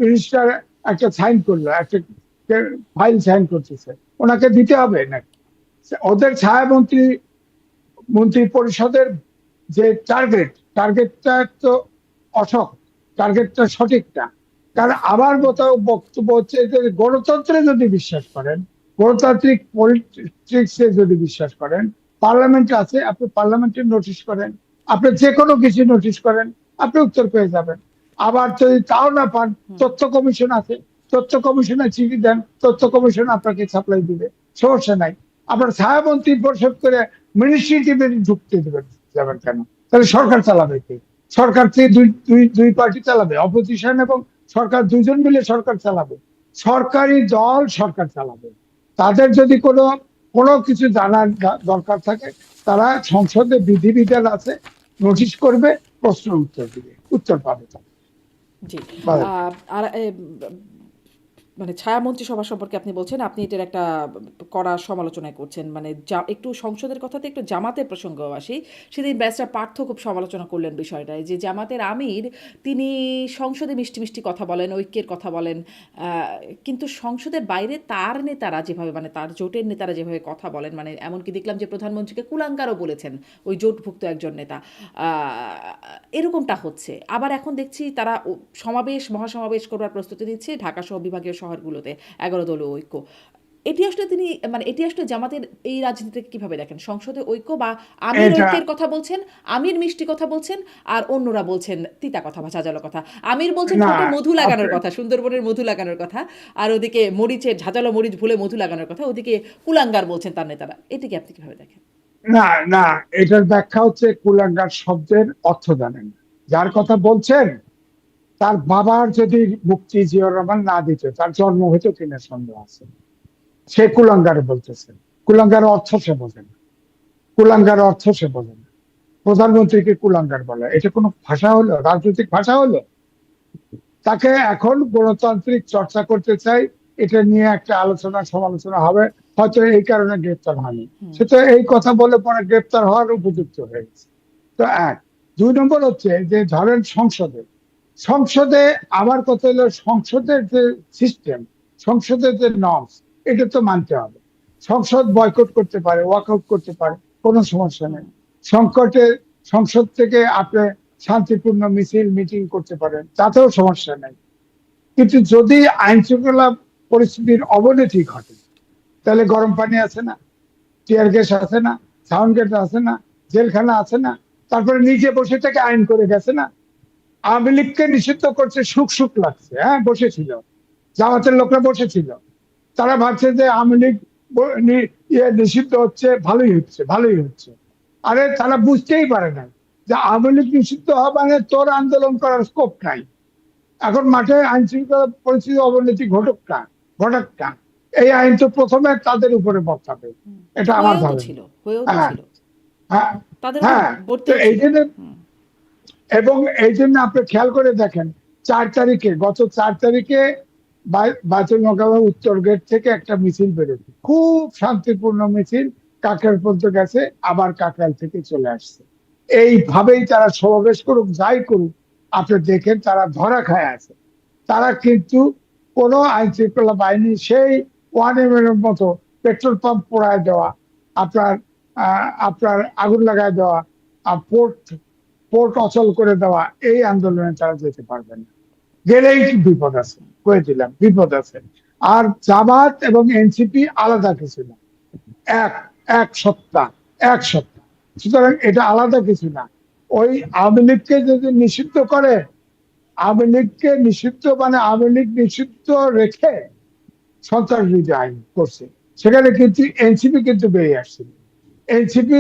মিনিস্টার একটা সাইন করলো, একটা ফাইল সাইন করতেছে, ওনাকে দিতে হবে নাকি? ওদের ছায়ামন্ত্রী মন্ত্রী পরিষদের যে টার্গেটটা তো অসৎ, টার্গেটটা সঠিক না। কারণ আমার মতো বক্তব্য হচ্ছে যে গণতন্ত্রে যদি বিশ্বাস করেন, গণতান্ত্রিক পলিটিক্সে যদি বিশ্বাস করেন, পার্লামেন্ট আছে, আপনি পার্লামেন্টে নোটিশ করেন, আপনি যে কোনো কিছু নোটিশ করেন, আপনি উত্তর পেয়ে যাবেন। আবার যদি তাও না পান, হুম। তথ্য কমিশন আছে, তথ্য কমিশনে চিঠি দেন, তথ্য কমিশন আপনাকে সাপ্লাই দিবে, সমস্যা নাই। আপনার ছায়ামন্ত্রী পরিষদ করে মিনিস্ট্রিতে ঢুকতে দেবেন, যাবেন কেন? তাহলে সরকার চালাবে কে? সরকার থেকে দুই দুই দুই পার্টি চালাবে, অপোজিশন এবং সরকার দুইজন মিলে সরকার চালাবে। সরকারি দল সরকার চালাবে। তাদের যদি কোনো কোনো কিছু জানার দরকার থাকে, তারা সংসদে বিধিবিধান আছে, নোটিশ করবে, প্রশ্ন উত্তর দিবে, উত্তর পাবে তারা। জি। বলেন। আর মানে ছায়ামন্ত্রী সভা সম্পর্কে আপনি বলছেন, আপনি এটার একটা কড়া সমালোচনা করছেন। মানে একটু সংসদের কথাতে একটু জামাতের প্রসঙ্গও আসি। সেদিন ব্যারিস্টার পার্থ খুব সমালোচনা করলেন বিষয়টায়, যে জামাতের আমির তিনি সংসদে মিষ্টি মিষ্টি কথা বলেন, ঐক্যের কথা বলেন, কিন্তু সংসদের বাইরে তার নেতারা যেভাবে, মানে তার জোটের নেতারা যেভাবে কথা বলেন, মানে এমনকি দেখলাম যে প্রধানমন্ত্রীকে কুলাঙ্গারও বলেছেন ওই জোটভুক্ত একজন নেতা। এরকমটা হচ্ছে। আবার এখন দেখছি তারা সমাবেশ, মহাসমাবেশ করবার প্রস্তুতি নিচ্ছে ঢাকা সহ বিভাগীয় শহরগুলোতে, ১১ দলীয় ঐক্য। এটি আসলে তিনি, মানে এটি আসলে জামাতের এই রাজনীতিকে কিভাবে দেখেন? সংসদে ঐক্য বা আমির এটা ঐক্যের কথা বলছেন, আমির মিষ্টি কথা বলছেন, আর অন্যরা বলছেন তিতা কথা বা ঝাঁঝালো কথা। আমির বলছেন না, ঠোঁটে মধু লাগানোর আপনি কথা, সুন্দরবনের মধু লাগানোর কথা, আর ওদিকে মরিচের ঝাঁঝালো মরিচ ভুলে মধু লাগানোর কথা, ওদিকে কুলাঙ্গার বলছেন তার নেতারা। এটিকে আপনি কিভাবে দেখেন? না, না, এটার ব্যাখ্যা হচ্ছে কুলাঙ্গার শব্দের অর্থ জানেন না। যার কথা বলছেন, তার বাবার যদি মুক্তি জিয়াউর রহমান না দিত, তার জন্ম হইতো কিনা সন্দেহ আছে। সে কুলাঙ্গার বলতেছেন, কুলাঙ্গার অর্থ সে বোঝে না, কুলাঙ্গার অর্থ সে বোঝে না। প্রধানমন্ত্রীকে কুলাঙ্গার বলে, এটা কোনো ভাষা হলো? রাজনৈতিক ভাষা হলো? তাকে এখন গণতান্ত্রিক চর্চা করতে চাই, এটা নিয়ে একটা আলোচনা সমালোচনা হবে, হয়তো এই কারণে গ্রেপ্তার হয়নি, সে তো এই কথা বলে পরে গ্রেপ্তার হওয়ার উপযুক্ত হয়ে গেছে। তো এক। 2 নম্বর হচ্ছে যে ধরেন সংসদে, সংসদে আমার কথা হলো সংসদের যে সিস্টেম, সংসদের যে নর্মস, এটা তো মানতে হবে। সংসদ বয়কট করতে পারে, ওয়াকআউট করতে পারে, কোনো সমস্যা নেই। সংকটে সংসদ থেকে আপনি শান্তিপূর্ণ মিছিল মিটিং করতে পারেন, তাতেও সমস্যা নেই। কিন্তু যদি আইন শৃঙ্খলা পরিস্থিতির অবনতি ঘটে, তাহলে গরম পানি আছে না, টিয়ার গ্যাস আছে না, সাউন্ড গ্যাস আছে না, জেলখানা আছে না, তারপরে নিজে বসে থেকে আইন করে গেছে না। আওয়ামী লীগকে নিষিদ্ধ করছে, সুখ সুখ লাগছে, হ্যাঁ বসেছিল, জামাতের লোকরা বসেছিল, তারা ভাবছে যে আওয়ামী লীগ নিষিদ্ধ হচ্ছে, ভালোই হচ্ছে ভালোই হচ্ছে। আরে তারা বুঝতেই পারে না যে আওয়ামী লীগ নিষিদ্ধ হওয়া মানে তোর আন্দোলন করার স্কোপ নাই। এখন মাঠে আইন শৃঙ্খলা পরিস্থিতি অবনতি ঘটাক না, এই আইন তো প্রথমে তাদের উপরে বর্তাবে, এটা আমার হয়েও তো ধারণা। ছিল, হয়েও তো হ্যাঁ, ছিল, হ্যাঁ, তাদের উপর হ্যাঁ। তো বর্তেও এই ছিল। জন্য, হুম। এবং এই জন্য আপনি খেয়াল করে দেখেন, 4 তারিখে, গত 4 তারিখে বাইতুল মোকাররম উত্তর গেট থেকে একটা মিছিল বেরোবে, খুব শান্তিপূর্ণ মিছিল, কাকরাইল পর্যন্ত গেছে, আবার কাকরাইল থেকে চলে আসছে। এইভাবেই তারা সমাবেশ করুক, যাই করুক, আপনি দেখেন তারা ধরা খায় আছে। তারা কিন্তু কোনো আইন শৃঙ্খলা বাহিনী সেই 1M এর মতো পেট্রোল পাম্প পোড়ায় দেওয়া, আপনার আপনার আগুন লাগায় দেওয়া, পোর্ট পোর্ট অচল করে দেওয়া, এই আন্দোলনে তারা যেতে পারবে না। গেলেই বিপদ আছে, কয়ে দিলাম বিপদ আছে। আর জামাত এবং এনসিপি আলাদা কিছু না, এক এক সত্তা, এক সত্তা। সুতরাং এটা আলাদা কিছু না। ওই আওয়ামী লীগকে যদি নিষিদ্ধ করে, আওয়ামী লীগকে নিষিদ্ধ মানে আওয়ামী লীগ নিষিদ্ধ রেখে সন্ত্রাস বিরোধী আইন করছে, সেখানে কিন্তু এনসিপি কিন্তু বেরিয়ে আসছিল। এনসিপি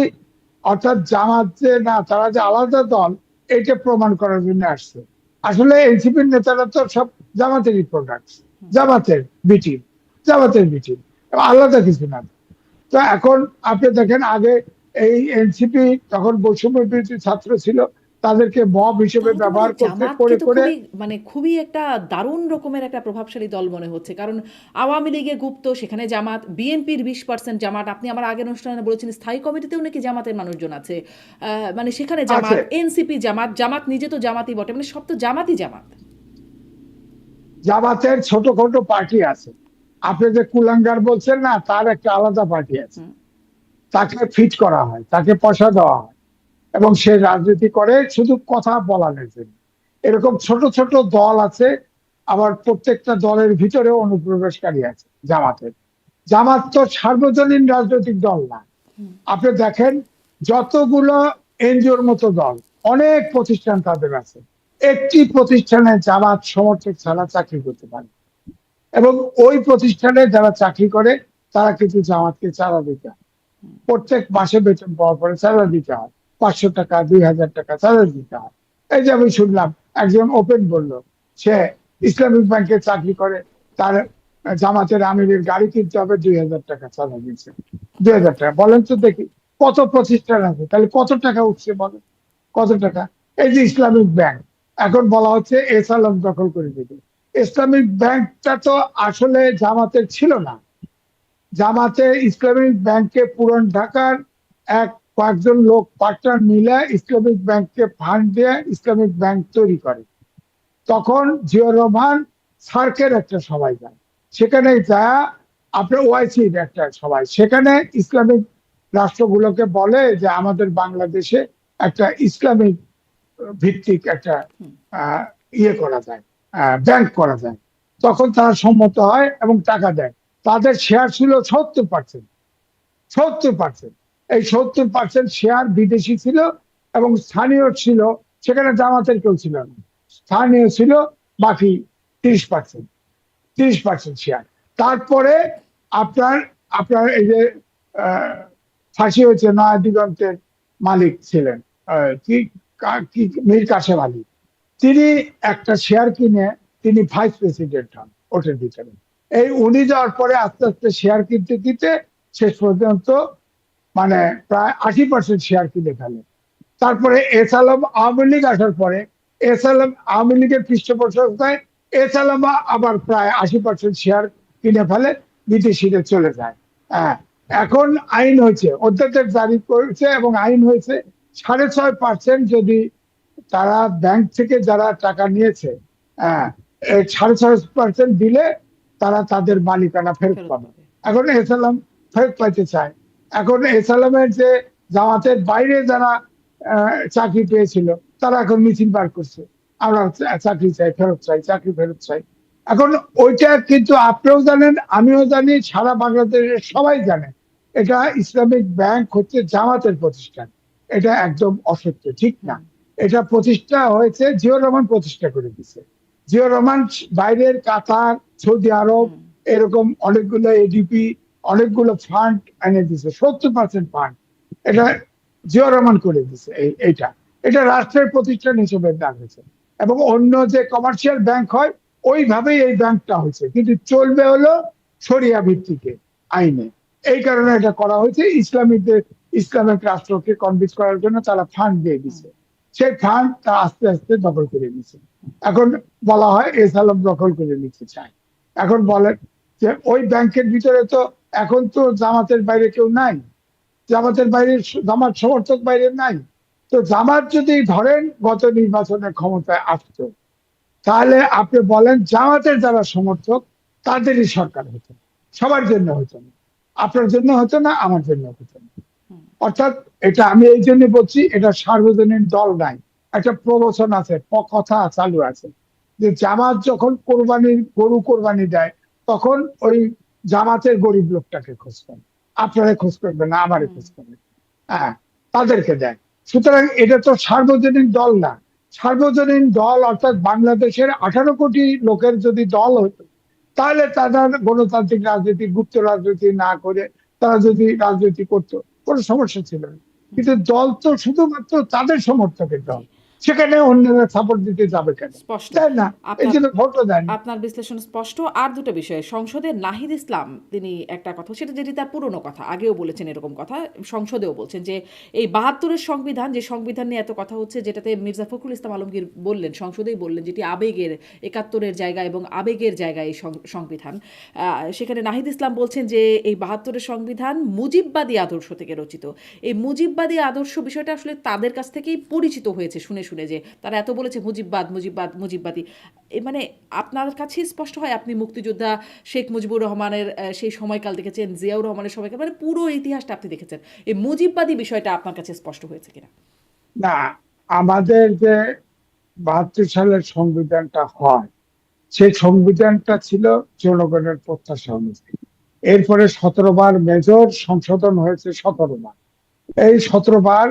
অর্থাৎ জামাত যে না, তারা যে আলাদা দল, এটা প্রমাণ করার জন্য আসছে। আসলে এনসিপির নেতারা তো সব জামাতেরই প্রোডাক্ট, জামাতের বিটিম, জামাতের বিটিম, আলাদা কিছু না। তো এখন আপনি দেখেন, আগে এই এনসিপি তখন বৈষম্য বিরোধী ছাত্র ছিল, তাদেরকে মব হিসেবে তাহলে তো মানে ব্যবহার করতে জামাতকে করে তো করে। খুবই মানে খুবই একটা দারুণ রকমের একটা প্রভাবশালী দল মনে হচ্ছে, কারণ আওয়ামী লীগে গুপ্ত, সেখানে জামাত, বিএনপির 20% জামাত, আপনি আমার আগের অনুষ্ঠানে বলেছেন স্থায়ী কমিটিতেও নাকি জামাতের মানুষজন আছে, মানে সেখানে আছে, জামাত, এনসিপি জামাত, জামাত নিজে তো জামাতই বটে, মানে সব তো জামাতই জামাত। জামাতের ছোট ছোট পার্টি আছে। আপনি যে কুলাঙ্গার বলছেন না, তার একটা আলাদা পার্টি আছে, হুম। তাকে ফিট করা হয়, তাকে পয়সা দেওয়া হয়, এবং সে রাজনীতি করে শুধু কথা বলানোর জন্য। এরকম ছোট ছোট দল আছে। আবার প্রত্যেকটা দলের ভিতরেও অনুপ্রবেশকারী আছে জামাতের। জামাত তো সার্বজনীন রাজনৈতিক দল না। আপনি দেখেন, যতগুলো এনজিওর মতো দল, অনেক প্রতিষ্ঠান তাদের আছে, একটি প্রতিষ্ঠানে জামাত সমর্থক ছাড়া চাকরি করতে পারে, এবং ওই প্রতিষ্ঠানে যারা চাকরি করে তারা কিন্তু জামাতকে চাঁদা দিতে হয়, প্রত্যেক মাসে বেতন পাওয়ার পরে চাঁদা দিতে হয়, 500 টাকা 2000 টাকা চাঁদা দিতে হয়। এই যে আমি শুনলাম একজন ওপেন বলল, সে ইসলামিক ব্যাংকে চাকরি করে, তার জামাতের আমিরের গাড়ি কিনতে হবে, 2000 টাকা চাঁদা দিচ্ছে। 2000 টাকা, বলেন তো দেখি, কত প্রতিষ্ঠান আছে, তাহলে কত টাকা উঠছে বলেন, কত টাকা। এই যে ইসলামিক ব্যাংক, এখন বলা হচ্ছে এস আলম দখল করে দেবে। ইসলামিক ব্যাংকটা তো আসলে জামাতের ছিল না। জামাতে ইসলামিক ব্যাংকে পুরান ঢাকার এক কয়েকজন লোক পার্টনার মিলে ইসলামিক ব্যাংককে ফান্ড দিয়ে ইসলামিক ব্যাংক তৈরি করে। তখন জিয়াউর রহমান সার্কের একটা সবাই যায়, সেখানে যা আপনার ওআইসির একটা সবাই, সেখানে ইসলামিক রাষ্ট্রগুলোকে বলে যে আমাদের বাংলাদেশে একটা ইসলামিক ভিত্তিক একটা ইয়ে করা যায়, ব্যাংক করা যায়। তখন তারা সম্মত হয় এবং টাকা দেয়। তাদের শেয়ার ছিল 70%, 70%। এই 70% শেয়ার বিদেশি ছিল এবং স্থানীয় ছিল, সেখানে জামাতের কেউ ছিল না, স্থানীয় ছিল বাকি 30%, 30% শেয়ার। তারপরে আপনার আপনার এই যে ফাঁসি হয়েছে নয়া দিগন্তের মালিক ছিলেন, কি কি মীর কাসেম আলী, তিনি একটা শেয়ার কিনে তিনি ভাইস প্রেসিডেন্ট হন ওটার ভিতরে। এই উনি যাওয়ার পরে আস্তে আস্তে শেয়ার কিনতে কিনতে শেষ পর্যন্ত মানে প্রায় 80% শেয়ার কিনে ফেলে। তারপরে এস আলম আওয়ামী লীগ আসার পরে, এস আলম আওয়ামী লীগের পৃষ্ঠপোষকতায় এস আলম আবার প্রায় 80% শেয়ার কিনে ফেলে, বিদেশিরা চলে যায়। হ্যাঁ, এখন আইন হয়েছে, অধ্যাদেশ জারি করেছে এবং আইন হয়েছে 6.5% যদি তারা ব্যাংক থেকে যারা টাকা নিয়েছে, হ্যাঁ, 6.5% দিলে তারা তাদের মালিকানা ফেরত ফেরত পাবে। পাবে। এখন এসালাম ফেরত পাইতে চায়। এখন এসালামের যে জামাতের বাইরে যারা চাকরি পেয়েছিল, তারা এখন মিছিল বার করছে, আমরা চাকরি চাই, ফেরত চাই, চাকরি ফেরত চাই। এখন ওইটা কিন্তু আপনিও জানেন, আমিও জানি, সারা বাংলাদেশের সবাই জানে এটা ইসলামিক ব্যাংক হচ্ছে জামাতের প্রতিষ্ঠান। এটা একদম অসত্য, ঠিক না। হুম, এটা প্রতিষ্ঠা হয়েছে, জিয়াউর রহমান প্রতিষ্ঠা করে দিছে। জিয়াউর রহমান বাইরের কাতার, সৌদি আরব, হুম, এরকম অনেকগুলো এডিপি, অনেকগুলো ফান্ড এনে দিছে, 70% ফান্ড এটা জিয়াউর রহমান করে দিছে। এইটা এটা রাষ্ট্রের প্রতিষ্ঠান হিসেবে দেওয়া হয়েছে। এবং অন্য যে কমার্শিয়াল ব্যাংক হয় ওইভাবেই এই ব্যাংকটা হয়েছে, কিন্তু চলবে হলো শরিয়া ভিত্তিকে আইনে। এই কারণে এটা করা হয়েছে, ইসলামিক রাষ্ট্রকে কনভিন্স করার জন্য তারা ফান্ড দিয়ে হুম, দিছে। সেই ফান্ড তা আস্তে আস্তে দখল করে নিছে। এখন বলা হয় এসালাম দখল করে নিতে চায়। এখন বলেন যে ওই ব্যাংকের ভিতরে তো এখন তো জামাতের বাইরে কেউ নাই, জামাতের বাইরে জামাত সমর্থক বাইরে নাই। তো জামাত যদি ধরেন গত নির্বাচনে ক্ষমতায় আসতো, তাহলে আপনি বলেন জামাতের যারা সমর্থক তাদেরই সরকার হতো, সবার জন্য হতো না, আপনার জন্য হতো না, আমার জন্য হতো না। হুম, অর্থাৎ এটা আমি এই জন্য বলছি, এটা সার্বজনীন দল নাই, একটা প্রবচন আছে, কথা চালু আছে যে জামাত যখন গরু কোরবানি দেয়, তখন ওই জামাতের গরিব লোকটাকে খোঁজ করে, আপনারা খোঁজ করবে না, আমারে হুম, খোঁজ করবে, হ্যাঁ, তাদেরকে দেয়। সুতরাং এটা তো সার্বজনীন দল না। সার্বজনীন দল অর্থাৎ বাংলাদেশের 18 কোটি লোকের যদি দল হতো, তাহলে তারা গণতান্ত্রিক রাজনীতি, গুপ্ত রাজনীতি না করে তারা যদি রাজনীতি করতো, কোনো সমস্যা ছিল না। হুম, কিন্তু দল তো শুধুমাত্র তাদের সমর্থকের জি, দল, সেখানে অন্যরা সাপোর্ট দিতে যাবে কেন? স্পষ্ট। দেয় না, এই আপনার জন্য ভোটও দেয়নি। আপনার বিশ্লেষণ স্পষ্ট। আর দুটো বিষয়, সংসদে নাহিদ ইসলাম তিনি একটা কথা, সেটা যেটি তার পুরনো কথা, আগেও বলেছেন এরকম কথা, সংসদেও বলছেন যে এই 72-এর সংবিধান, যে সংবিধান নিয়ে এত কথা হচ্ছে, যেটাতে মির্জা ফখরুল ইসলাম আলমগীর বললেন, সংসদেই বললেন, যেটি আবেগের, 71-এর জায়গা এবং আবেগের জায়গায় এই সংবিধান, সেখানে নাহিদ ইসলাম বলছেন যে এই 72-এর সংবিধান মুজিববাদী আদর্শ থেকে রচিত। এই মুজিববাদী আদর্শ বিষয়টা আসলে তাদের কাছ থেকেই পরিচিত হয়েছে শুনে শুনে, যে তারা এত বলেছে মুজিববাদ মুজিববাদ মুজিববাদী। মানে আপনার কাছে স্পষ্ট হয়, আপনি মুক্তিযোদ্ধা শেখ মুজিবুর রহমানের সেই সময়কাল দেখেছেন, জিয়াউর রহমানের সময়কাল, মানে পুরো ইতিহাসটা আপনি দেখেছেন, এই মুজিববাদী বিষয়টা আপনার কাছে স্পষ্ট হয়েছে কিনা? না, আমাদের যে 72 সালের সংবিধানটা হয়, সেই সংবিধানটা ছিল জনগণের প্রত্যাশা অনুযায়ী। এরপরে 17 বার মেজর সংশোধন হয়েছে, 17 বার। এই 17 বার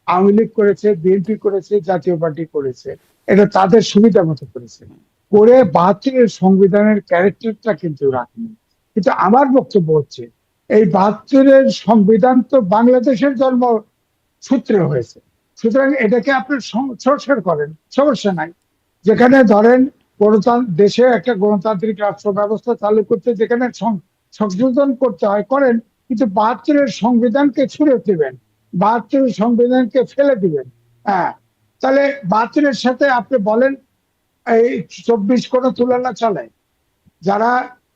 আওয়ামী লীগ করেছে, বিএনপি করেছে, জাতীয় পার্টি করেছে, এটা তাদের সুবিধা মতো করেছে। করে 72-এর সংবিধানের ক্যারেক্টারটা কিন্তু রাখেনি। কিন্তু আমার বক্তব্য হচ্ছে, এই 72-এর সংবিধান তো বাংলাদেশের জন্ম সূত্রে হয়েছে। সুতরাং এটাকে আপনি সংস্কার করেন, সমস্যা নাই। যেখানে ধরেন দেশে একটা গণতান্ত্রিক রাষ্ট্র ব্যবস্থা চালু করতে যেখানে সংশোধন করতে হয় করেন, কিন্তু 72-এর সংবিধানকে ছুড়ে দিবেন, 72-এর সংবিধানকে ফেলে দিবেন। হ্যাঁ, তাহলে 72-এর সাথে আপনি বলেন এই 24 কোনো তুলনা চলে? যারা,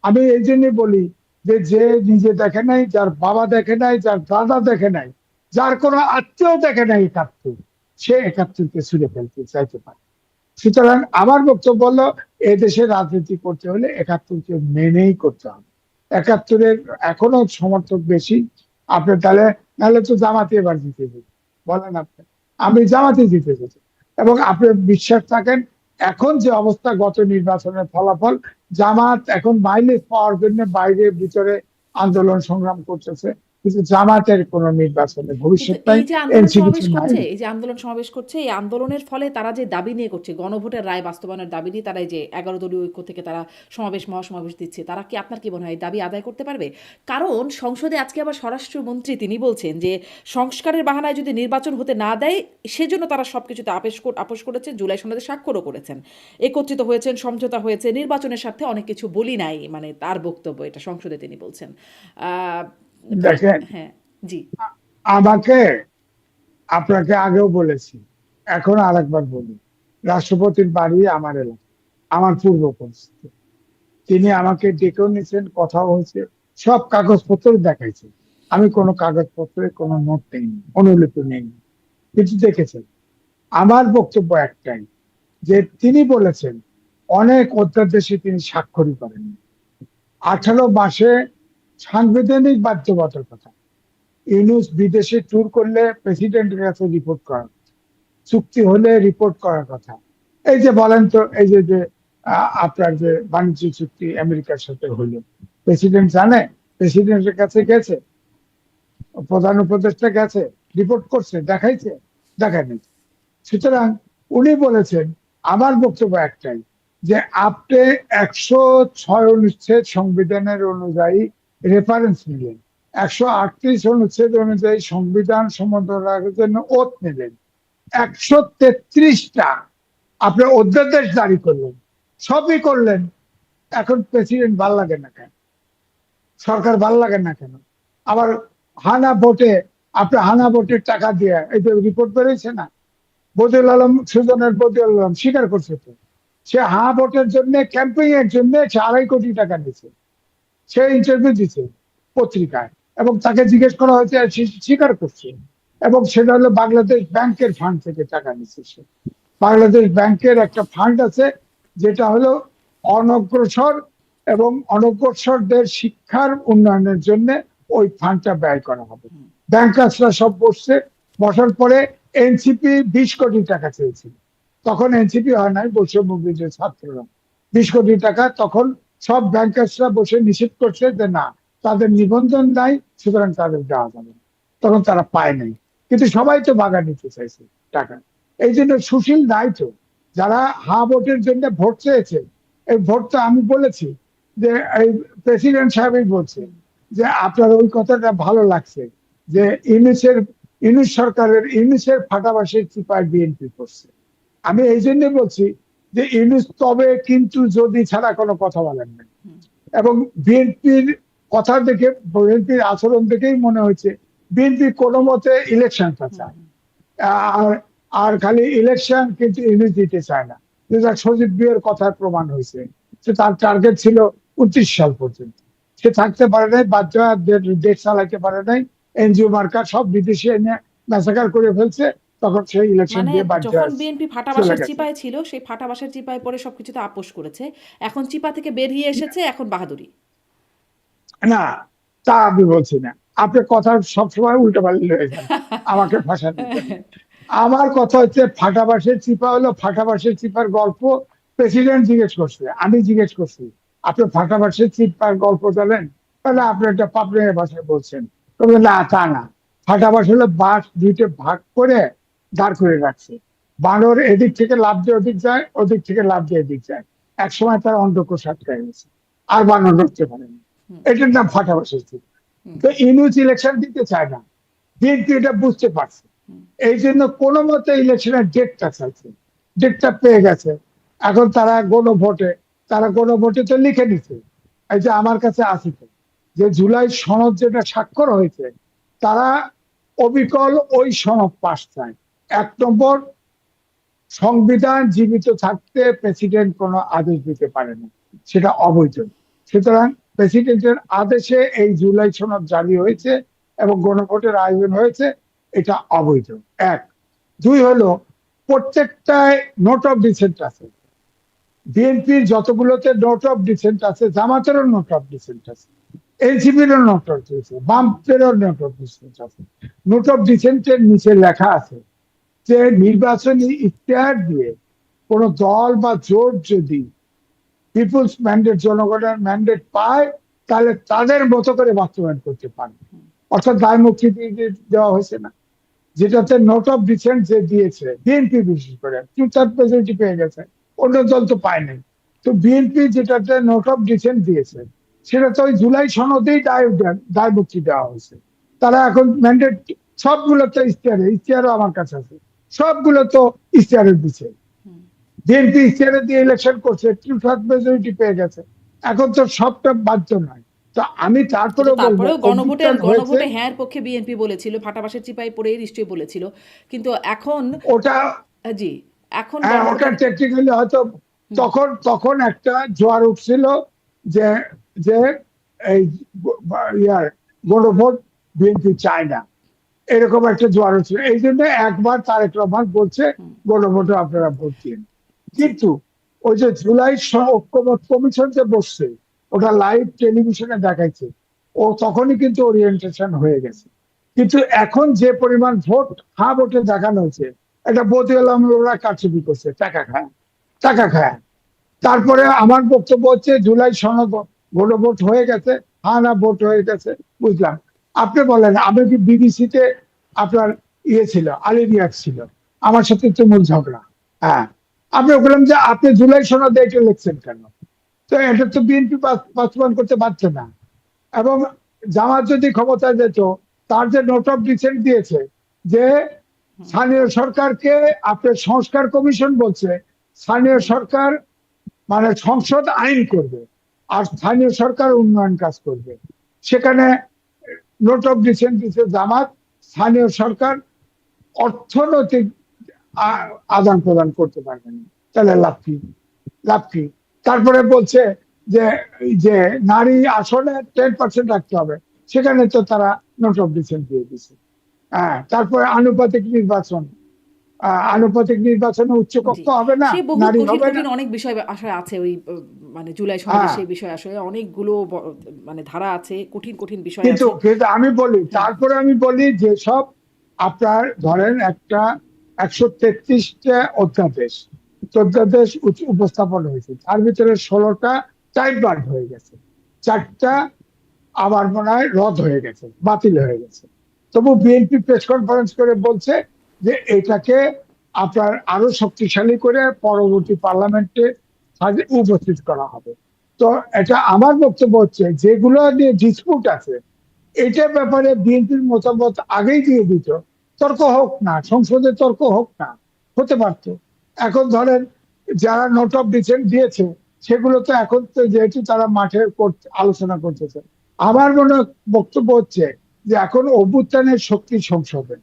আমি এই জন্য বলি যে যে নিজে দেখে নাই, যার বাবা দেখে নাই, যার দাদা দেখে নাই, যার কোনো আত্মীয় দেখে নাই 71, সে 71-কে ছুঁড়ে ফেলতে চাইতে পারে। সুতরাং আমার বক্তব্য হলো, এদেশে রাজনীতি করতে হলে 71-কে মেনেই করতে হবে। 71-এর এখনো সমর্থক বেশি। আপনি তাহলে, নাহলে তো জামাতে এবার জিতে যেত, বলেন আপনি, আমি জামাতে জিতে যেত। এবং আপনি বিশ্বাস থাকেন, এখন যে অবস্থা, গত নির্বাচনের ফলাফল, জামাত এখন মাইলেজ পাওয়ার জন্য বাইরে ভিতরে আন্দোলন সংগ্রাম করতেছে, কিন্তু জামাতের কোনো নির্বাচনে কিন্তু ভবিষ্যৎ নাই, এই যে আন্দোলন এনসিপি সমাবেশ নাই। করছে, এই যে আন্দোলন সমাবেশ করছে, এই আন্দোলনের ফলে তারা যে দাবি নিয়ে করছে, গণভোটের রায় বাস্তবায়নের দাবি নিয়ে তারা এই যে 11 দলীয় ঐক্য থেকে তারা সমাবেশ মহাসমাবেশ দিচ্ছে, তারা কি, আপনার কি মনে হয়, এই দাবি আদায় করতে পারবে? কারণ সংসদে আজকে আবার স্বরাষ্ট্রমন্ত্রী তিনি বলছেন যে সংস্কারের বাহানায় যদি নির্বাচন হতে না দেয়, সেজন্য তারা সব কিছুতে আপোষ করেছে, জুলাই সনদে স্বাক্ষরও করেছেন, একত্রিত হয়েছেন, সমঝোতা হয়েছে, নির্বাচনের স্বার্থে অনেক কিছু বলি নাই, মানে তার বক্তব্য এটা, সংসদে তিনি বলছেন। আহ, দেখেন, হ্যাঁ, জি, আমাকে, আপনাকে আগেও বলেছি, এখন আরেকবার বলি, রাষ্ট্রপতির বাড়ি আমার এলাকা, আমার পূর্ব পরিস্থিতি। তিনি আমাকে ডেকেও নিয়েছেন, কথাও হয়েছে, সব কাগজপত্র দেখাইছে। আমি কোনো কাগজপত্রে কোনো নোট নেইনি, অনুলিপি নেইনি, কিন্তু দেখেছেন। আমার বক্তব্য একটাই, যে তিনি বলেছেন অনেক অধ্যাদেশে তিনি স্বাক্ষরই করেননি। 18 মাসে সাংবিধানিক বাধ্যবাধকতার কথা। ইউনূস বিদেশে ট্যুর করলে প্রেসিডেন্টের কাছে রিপোর্ট করার কথা, চুক্তি হলে রিপোর্ট করার কথা। এই যে বলেন তো, এই যে যে আপনার যে বাণিজ্য চুক্তি আমেরিকার সাথে হলো, প্রেসিডেন্ট জানে? প্রেসিডেন্টের কাছে গেছে, প্রধান উপদেষ্টা গেছে, রিপোর্ট করছে, দেখাইছে? দেখায়নি। সুতরাং উনি বলেছেন, আমার বক্তব্য একটাই, যে আপনি 106 অনুচ্ছেদ সংবিধানের অনুযায়ী রেফারেন্স নিলেন, 138 অনুচ্ছেদ অনুযায়ী সংবিধান সমন্বয়ের জন্য ওত নিলেন, 133টা আপনি অধ্যাদেশ জারি করলেন, সবই করলেন। এখন প্রেসিডেন্ট ভাল লাগে না কেন? সরকার ভাল লাগে না কেন? আবার হানা ভোটে, আপনি হানা ভোটের টাকা দিয়ে, এই যে রিপোর্ট বেরোয়েছে না, বদিউল আলম, সুজনের বদিউল আলম স্বীকার করছে তো, সে হা ভোটের জন্য, ক্যাম্পেইন এর জন্য সে 2.5 কোটি টাকা নিয়েছে। সে ইন্টারভিউ দিচ্ছে পত্রিকায়, এবং তাকে জিজ্ঞেস করা হয়েছে, সে স্বীকার করছে। এবং সেটা হলো বাংলাদেশ ব্যাংকের ফান্ড থেকে টাকা নিচ্ছে সে। বাংলাদেশ ব্যাংকের একটা ফান্ড আছে, যেটা হলো অনগ্রসর এবং অনগ্রসরদের শিক্ষার উন্নয়নের জন্য ওই ফান্ডটা ব্যয় করা হবে। ব্যাংকার্সরা সব বসছে, বসার পরে এনসিপি 20 কোটি টাকা চেয়েছিল। তখন এনসিপি হয় নাই, বৈষম্য বিরোধী ছাত্ররা 20 কোটি টাকা, তখন সব ব্যাংকার্সরা বসে নিষেধ করছে যে না, তাদের নিবন্ধন নাই, সুতরাং তাদের দেওয়া যাবে না। তখন তারা পায় নাই, কিন্তু সবাই তো বাগা নিতে চাইছে টাকা। এই জন্য সুশীল নাই তো, যারা হা ভোটের জন্য ভোট চেয়েছে, এই ভোটটা আমি বলেছি যে এই প্রেসিডেন্ট সাহেবই বলছে যে আপনার ওই কথাটা ভালো লাগছে, যে ইউনূস সরকারের, ইউনূসের ফাটাবাসের চিপায় বিএনপি করছে। আমি এই জন্য বলছি যে ইউনূস তবে কিন্তু যদি ছাড়া কোনো কথা বলেন না। এবং বিএনপির কথা দেখে, বিএনপির আচরণ দেখেই মনে হয়েছে বিএনপি কোনো মতে ইলেকশনটা চায়। আর আর খালি ইলেকশন, কিন্তু ইউনূস দিতে চায় না। যেটা সজীব বিয়ের কথার প্রমাণ হয়েছে, যে তার টার্গেট ছিল 29 সাল পর্যন্ত। সে থাকতে পারে নাই, বাধ্য দেশ চালাইতে পারে নাই, এনজিও মার্কা সব বিদেশে এনে ম্যাসাকার করে ফেলছে, তখন সেই ইলেকশন মানে দিয়ে বাধ্য যখন বিএনপি চলে ফাটাবাসের গেছে। চিপায় ছিল, সেই ফাটাবাসের চিপায় পরে সবকিছুতে আপোষ করেছে, এখন চিপা থেকে বেরিয়ে এসেছে, এখন বাহাদুরি। না, তা আমি বলছি না। আপনার কথা সবসময় উল্টো পাল্টি হয়ে যান আমাকে ফাঁসানোর জন্য। আমার কথা হচ্ছে, ফাটাবাসের চিপা হলো, ফাটাবাসের চিপার গল্প প্রেসিডেন্ট জিজ্ঞেস করছে, আমি জিজ্ঞেস করছি আপনি ফাটাবাসের চিপার গল্প জানেন? তাহলে আপনি একটা পাবলিক ভাষায় বলছেন। তবে না, তা না। ফাটাবাস হলো বাস দুইটা ভাগ করে দাঁড় করে রাখছে, বানর এদিক থেকে লাফ দিয়ে ওদিক যায়, ওদিক থেকে লাফ দিয়ে এদিক যায়। এক সময় তার অন্ধকোষ আটকে গেছে, আর বানর ধরতে পারেনি। এটার নাম ফাটাবাসের চিপা। তো ইউনূস ইলেকশন দিতে চায় না, বিএনপি এটা বুঝতে পারছে। এই জন্য কোনো মতে ইলেকশনের ডেটটা চাইছে, ডেটটা পেয়ে গেছে। এখন তারা গণভোটে তো লিখে নিচ্ছে, এই যে আমার কাছে আছে তো, যে জুলাই সনদ যেটা স্বাক্ষর হয়েছে, তারা অবিকল ওই সনদ পাস চায়। 1 নম্বর, সংবিধান জীবিত থাকতে প্রেসিডেন্ট কোনো আদেশ দিতে পারে না, সেটা অবৈধ। সুতরাং প্রেসিডেন্টের আদেশে এই জুলাই সনদ জারি হয়েছে এবং গণভোটের আয়োজন হয়েছে, এটা অবৈধ। 1। 2 হলো, প্রত্যেকটায় নোট অফ ডিসেন্ট আছে। বিএনপির যতগুলোতে নোট অফ ডিসেন্ট আছে, জামাতেরও নোট অফ ডিসেন্ট আছে, এনসিপিরও নোট অফ ডিসেন্ট, বামেরও নোট অফ ডিসেন্ট আছে। নোট অফ ডিসেন্টের নিচে লেখা আছে যে নির্বাচনী ইশতেহার দিয়ে কোন দল বা জোট যদি পিপুলস ম্যান্ডেট, জনগণের ম্যান্ডেট পায়, তাহলে তাদের মতো করে বাস্তবায়ন করতে পারে। অর্থাৎ দায় মুক্তি দিয়ে দেওয়া হয়েছে না, যেটাতে নোট অফ ডিসেন্ট যে দিয়েছে বিএনপি, বিশেষ করে 2/3 মেজরিটি পেয়ে গেছে, অন্য দল তো পায় নাই। তো বিএনপি যেটাতে নোট অফ ডিসেন্ট দিয়েছে, সেটা তো ওই জুলাই সনদেই দায় মুক্তি দেওয়া হয়েছে। তারা এখন ম্যান্ডেট সবগুলো তো ইশতেহারও আমার কাছে আছে, সবগুলো তো ইশতেহারে দিচ্ছে। বিএনপি ইশতেহারে দিয়ে ইলেকশন করছে, 2/3 মেজরিটি পেয়ে গেছে, এখন তো সবটা বাধ্য নয়। তো আমি কিন্তু তারপরেও বলবো, তারপরেও অভ্যুত্থান হয়েছে। গণভোটে হ্যাঁ পক্ষে বিএনপি বলেছিল, ফাটাবাসের চিপায় পড়ে নিশ্চয়ই বলেছিল, কিন্তু এখন ওটা, জি, এখন হ্যাঁ, ওটা গণভোটের টেকনিক্যালি হয়তো তখন তখন একটা জোয়ার উঠছিল, যে যে এই ইয়ার গণভোট বিএনপি চায় না, এরকম একটা জোয়ার ছিল। এই জন্য একবার তারেক রহমান বলছে গণভোটে আপনারা ভোট দিন। জি কিন্তু ওই যে জুলাই ঐক্যমত কমিশন যে বসছে, ওটা লাইভ টেলিভিশনে দেখাইছে, ও তখনই কিন্তু ওরিয়েন্টেশন হয়ে গেছে। কিন্তু এখন যে পরিমাণ ভোট হ্যাঁ ভোটে দেখানো হয়েছে, এটা বদিউল আলমরা কারচুপি করছে, টাকা খায়, টাকা খায়। তারপরে আমার বক্তব্য হচ্ছে জুলাই সনদ গণভোট হয়ে গেছে, হ্যাঁ না ভোট হয়ে গেছে, বুঝলাম। আপনি বলেন, আমি কি বিবিসিতে আপনার ইয়ে ছিল, আলী রিয়াজ ছিল, আমার সাথে তুমুল ঝগড়া, হ্যাঁ, আপনি বললাম যে আপনি জুলাই সনদে এটা লিখছেন কেন? তো এটা তো বিএনপি বাস্তবায়ন করতে পারছে না। এবং জামাত যদি ক্ষমতায় যেত, তার যে নোট অফ ডিসেন্ট দিয়েছে যে স্থানীয় সরকারকে আপনার সংস্কার কমিশন বলছে স্থানীয় সরকার মানে সংসদ আইন করবে আর স্থানীয় সরকার উন্নয়ন কাজ করবে, সেখানে নোট অফ ডিসেন্ট দিচ্ছে জামাত, স্থানীয় সরকার অর্থনৈতিক আদান প্রদান করতে পারবে না। তাহলে লাভ কি? লাভ কি? তারপরে বলছে যে যে নারী আসনে 10% রাখতে হবে, সেখানে তো তারা নোট অফ ডিসেন্ট দিয়ে দিচ্ছে। হ্যাঁ, তারপরে আনুপাতিক নির্বাচন, আনুপাতিক নির্বাচনে জি উচ্চকক্ষ হবে না, সে বহু নারী কঠিন হবে না। কঠিন অনেক বিষয় আসলে আছে ওই মানে জুলাই সনদের হ্যাঁ, সেই বিষয় আসলে অনেকগুলো মানে ধারা আছে, কঠিন কঠিন বিষয় কিন্তু আছে। কিন্তু আমি বলি, হুম তারপরে আমি বলি যে সব আপনার ধরেন একটা 133টা অধ্যাদেশ, 14 উপস্থাপন হয়েছে, তার ভিতরে 16টা টাইম বার হয়ে গেছে, 4টা আমার মনে হয় রদ হয়ে গেছে, বাতিল হয়ে গেছে। তবু বিএনপি প্রেস কনফারেন্স করে বলছে যে এটাকে আপনার আরো শক্তিশালী করে পরবর্তী পার্লামেন্টে উপস্থিত করা হবে। তো এটা আমার বক্তব্য হচ্ছে যেগুলো নিয়ে ডিসপুট আছে, এটার ব্যাপারে বিএনপির মতামত আগেই দিয়ে দিত, তর্ক হোক না, সংসদে তর্ক হোক না, হতে পারতো। এখন ধরেন যারা নোট অফ ডিসেন্ট দিয়েছে, সেগুলো তো এখন তো যেহেতু তারা মাঠে আলোচনা করতেছে, আমার মনে বক্তব্য হচ্ছে যে এখন অভ্যুত্থানের শক্তি সংসদে,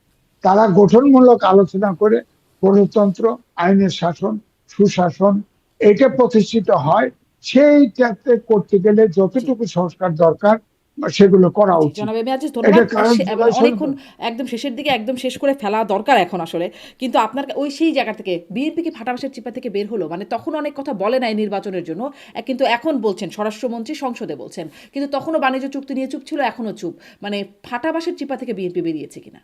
তারা গঠনমূলক আলোচনা করে গণতন্ত্র, আইনের শাসন, সুশাসন এটা প্রতিষ্ঠিত হয়, সেইটাতে করতে গেলে জি যতটুকু সংস্কার দরকার সেগুলো করা জি উচিত। জনাব এম এ আজিজ এটা ধন্যবাদ। কারণ মানে জুলাই সনদ। অনেকক্ষণ একদম শেষের দিকে একদম শেষ করে ফেলা দরকার এখন আসলে। কিন্তু আপনার ওই সেই জায়গা থেকে বিএনপি কি ফাটাবাসের চিপা থেকে বের হলো? মানে তখন অনেক কথা বলে নাই নির্বাচনের জন্য, কিন্তু এখন বলছেন স্বরাষ্ট্রমন্ত্রী সংসদে বলছেন, কিন্তু তখনও বাণিজ্য চুক্তি নিয়ে চুপ ছিল, এখনও চুপ। মানে ফাটাবাসের চিপা থেকে বিএনপি বেরিয়েছে কিনা?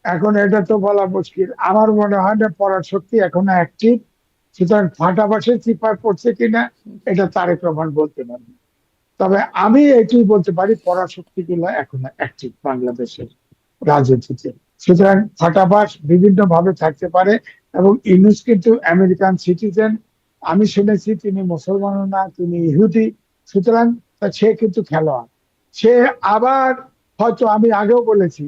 এখন এটা তো বলা মুশকিল, আমার মনে হয় না পড়ার শক্তি এখনো অ্যাক্টিভ। সুতরাং ফাটাবাসে চিপায় পড়ছে কিনা এটা তারেক রহমান বলতে পারবে। তবে আমি এটাই বলতে পারি, পড়ার শক্তি গুলো এখনো অ্যাক্টিভ বাংলাদেশের রাজনীতিতে। সুতরাং ফাটাবাস বিভিন্ন ভাবে থাকতে পারে। এবং ইউনূস কিন্তু আমেরিকান সিটিজেন, আমি শুনেছি তিনি মুসলমানও না, তিনি ইহুদি। সুতরাং সে কিন্তু খেলোয়াড়। সে আবার হয়তো, আমি আগেও বলেছি,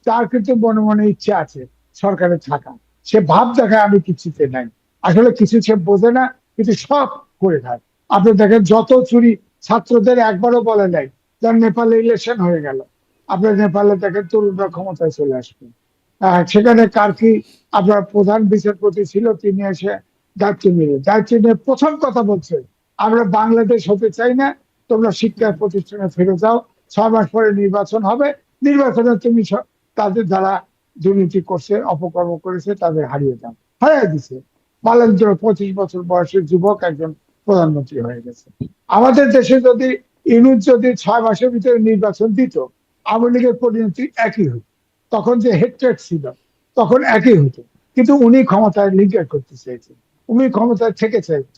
তার কিন্তু মনে মনে ইচ্ছা আছে সরকারে থাকা। সে ভাব দেখায় আমি কিছুতে নাই, আসলে কিছু সে বোঝে না, কিন্তু সব করে খায়। আপনি দেখেন যত চুরি, ছাত্রদের একবারও বলে নাই। যার নেপালে ইলেকশন হয়ে গেল, আপনার নেপালে দেখেন তরুণরা ক্ষমতায় চলে আসবে। সেখানে কার্কি আপনার প্রধান বিচারপতি ছিল, তিনি এসে দায়িত্ব নিয়ে প্রথম কথা বলছে, আমরা বাংলাদেশ হতে চাই না, তোমরা শিক্ষা প্রতিষ্ঠানে ফিরে যাও, 6 মাস পরে নির্বাচন হবে, নির্বাচনে তুমি তাদের যারা দুর্নীতি করছে, অপকর্ম করেছে তাদের হারিয়ে দাও। হারিয়ে দিছে, মালেন্দ্র 25 বছর বয়সের যুবক একজন প্রধানমন্ত্রী হয়ে গেছে। আমাদের দেশে যদি ইউনূস যদি 6 মাসের ভিতরে নির্বাচন দিত, আওয়ামী লীগের পরিণতি একই হতো। তখন যে হেট্রেট ছিল, তখন একই হতো। কিন্তু উনি ক্ষমতায় লিডার করতে চেয়েছেন, উনি ক্ষমতায়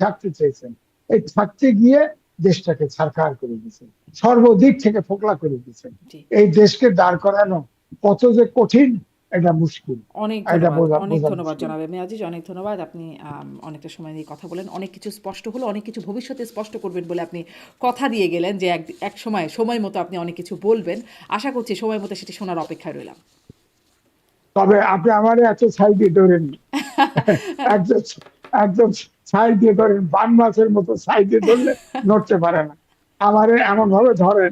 থাকতে চেয়েছেন। এই থাকতে গিয়ে দেশটাকে ছারখার করে দিয়েছেন, সর্বদিক থেকে ফোকলা করে দিয়েছেন। জি এই দেশকে দাঁড় করানো কত যে কঠিন, এটা মুশকিল, অনেক এটা ধন্যবাদ, অনেক বোঝা ধন্যবাদ মুশকিল। জনাব এম এ আজিজ, অনেক ধন্যবাদ। আপনি অনেকটা সময় নিয়ে কথা বলেন, অনেক কিছু স্পষ্ট হলো, অনেক কিছু ভবিষ্যতে স্পষ্ট করবেন বলে আপনি কথা দিয়ে গেলেন যে এক সময় সময় মতো আপনি অনেক কিছু বলবেন। আশা করছি সময় মতো সেটি শোনার অপেক্ষায় রইলাম। তবে আপনি আমার এত ছাই দিয়ে ধরেন, একদম একদম ছাই দিয়ে ধরেন, বান মাছের মতো ছাই দিয়ে ধরলে নড়তে পারে না। আমারে এমন ভাবে ধরেন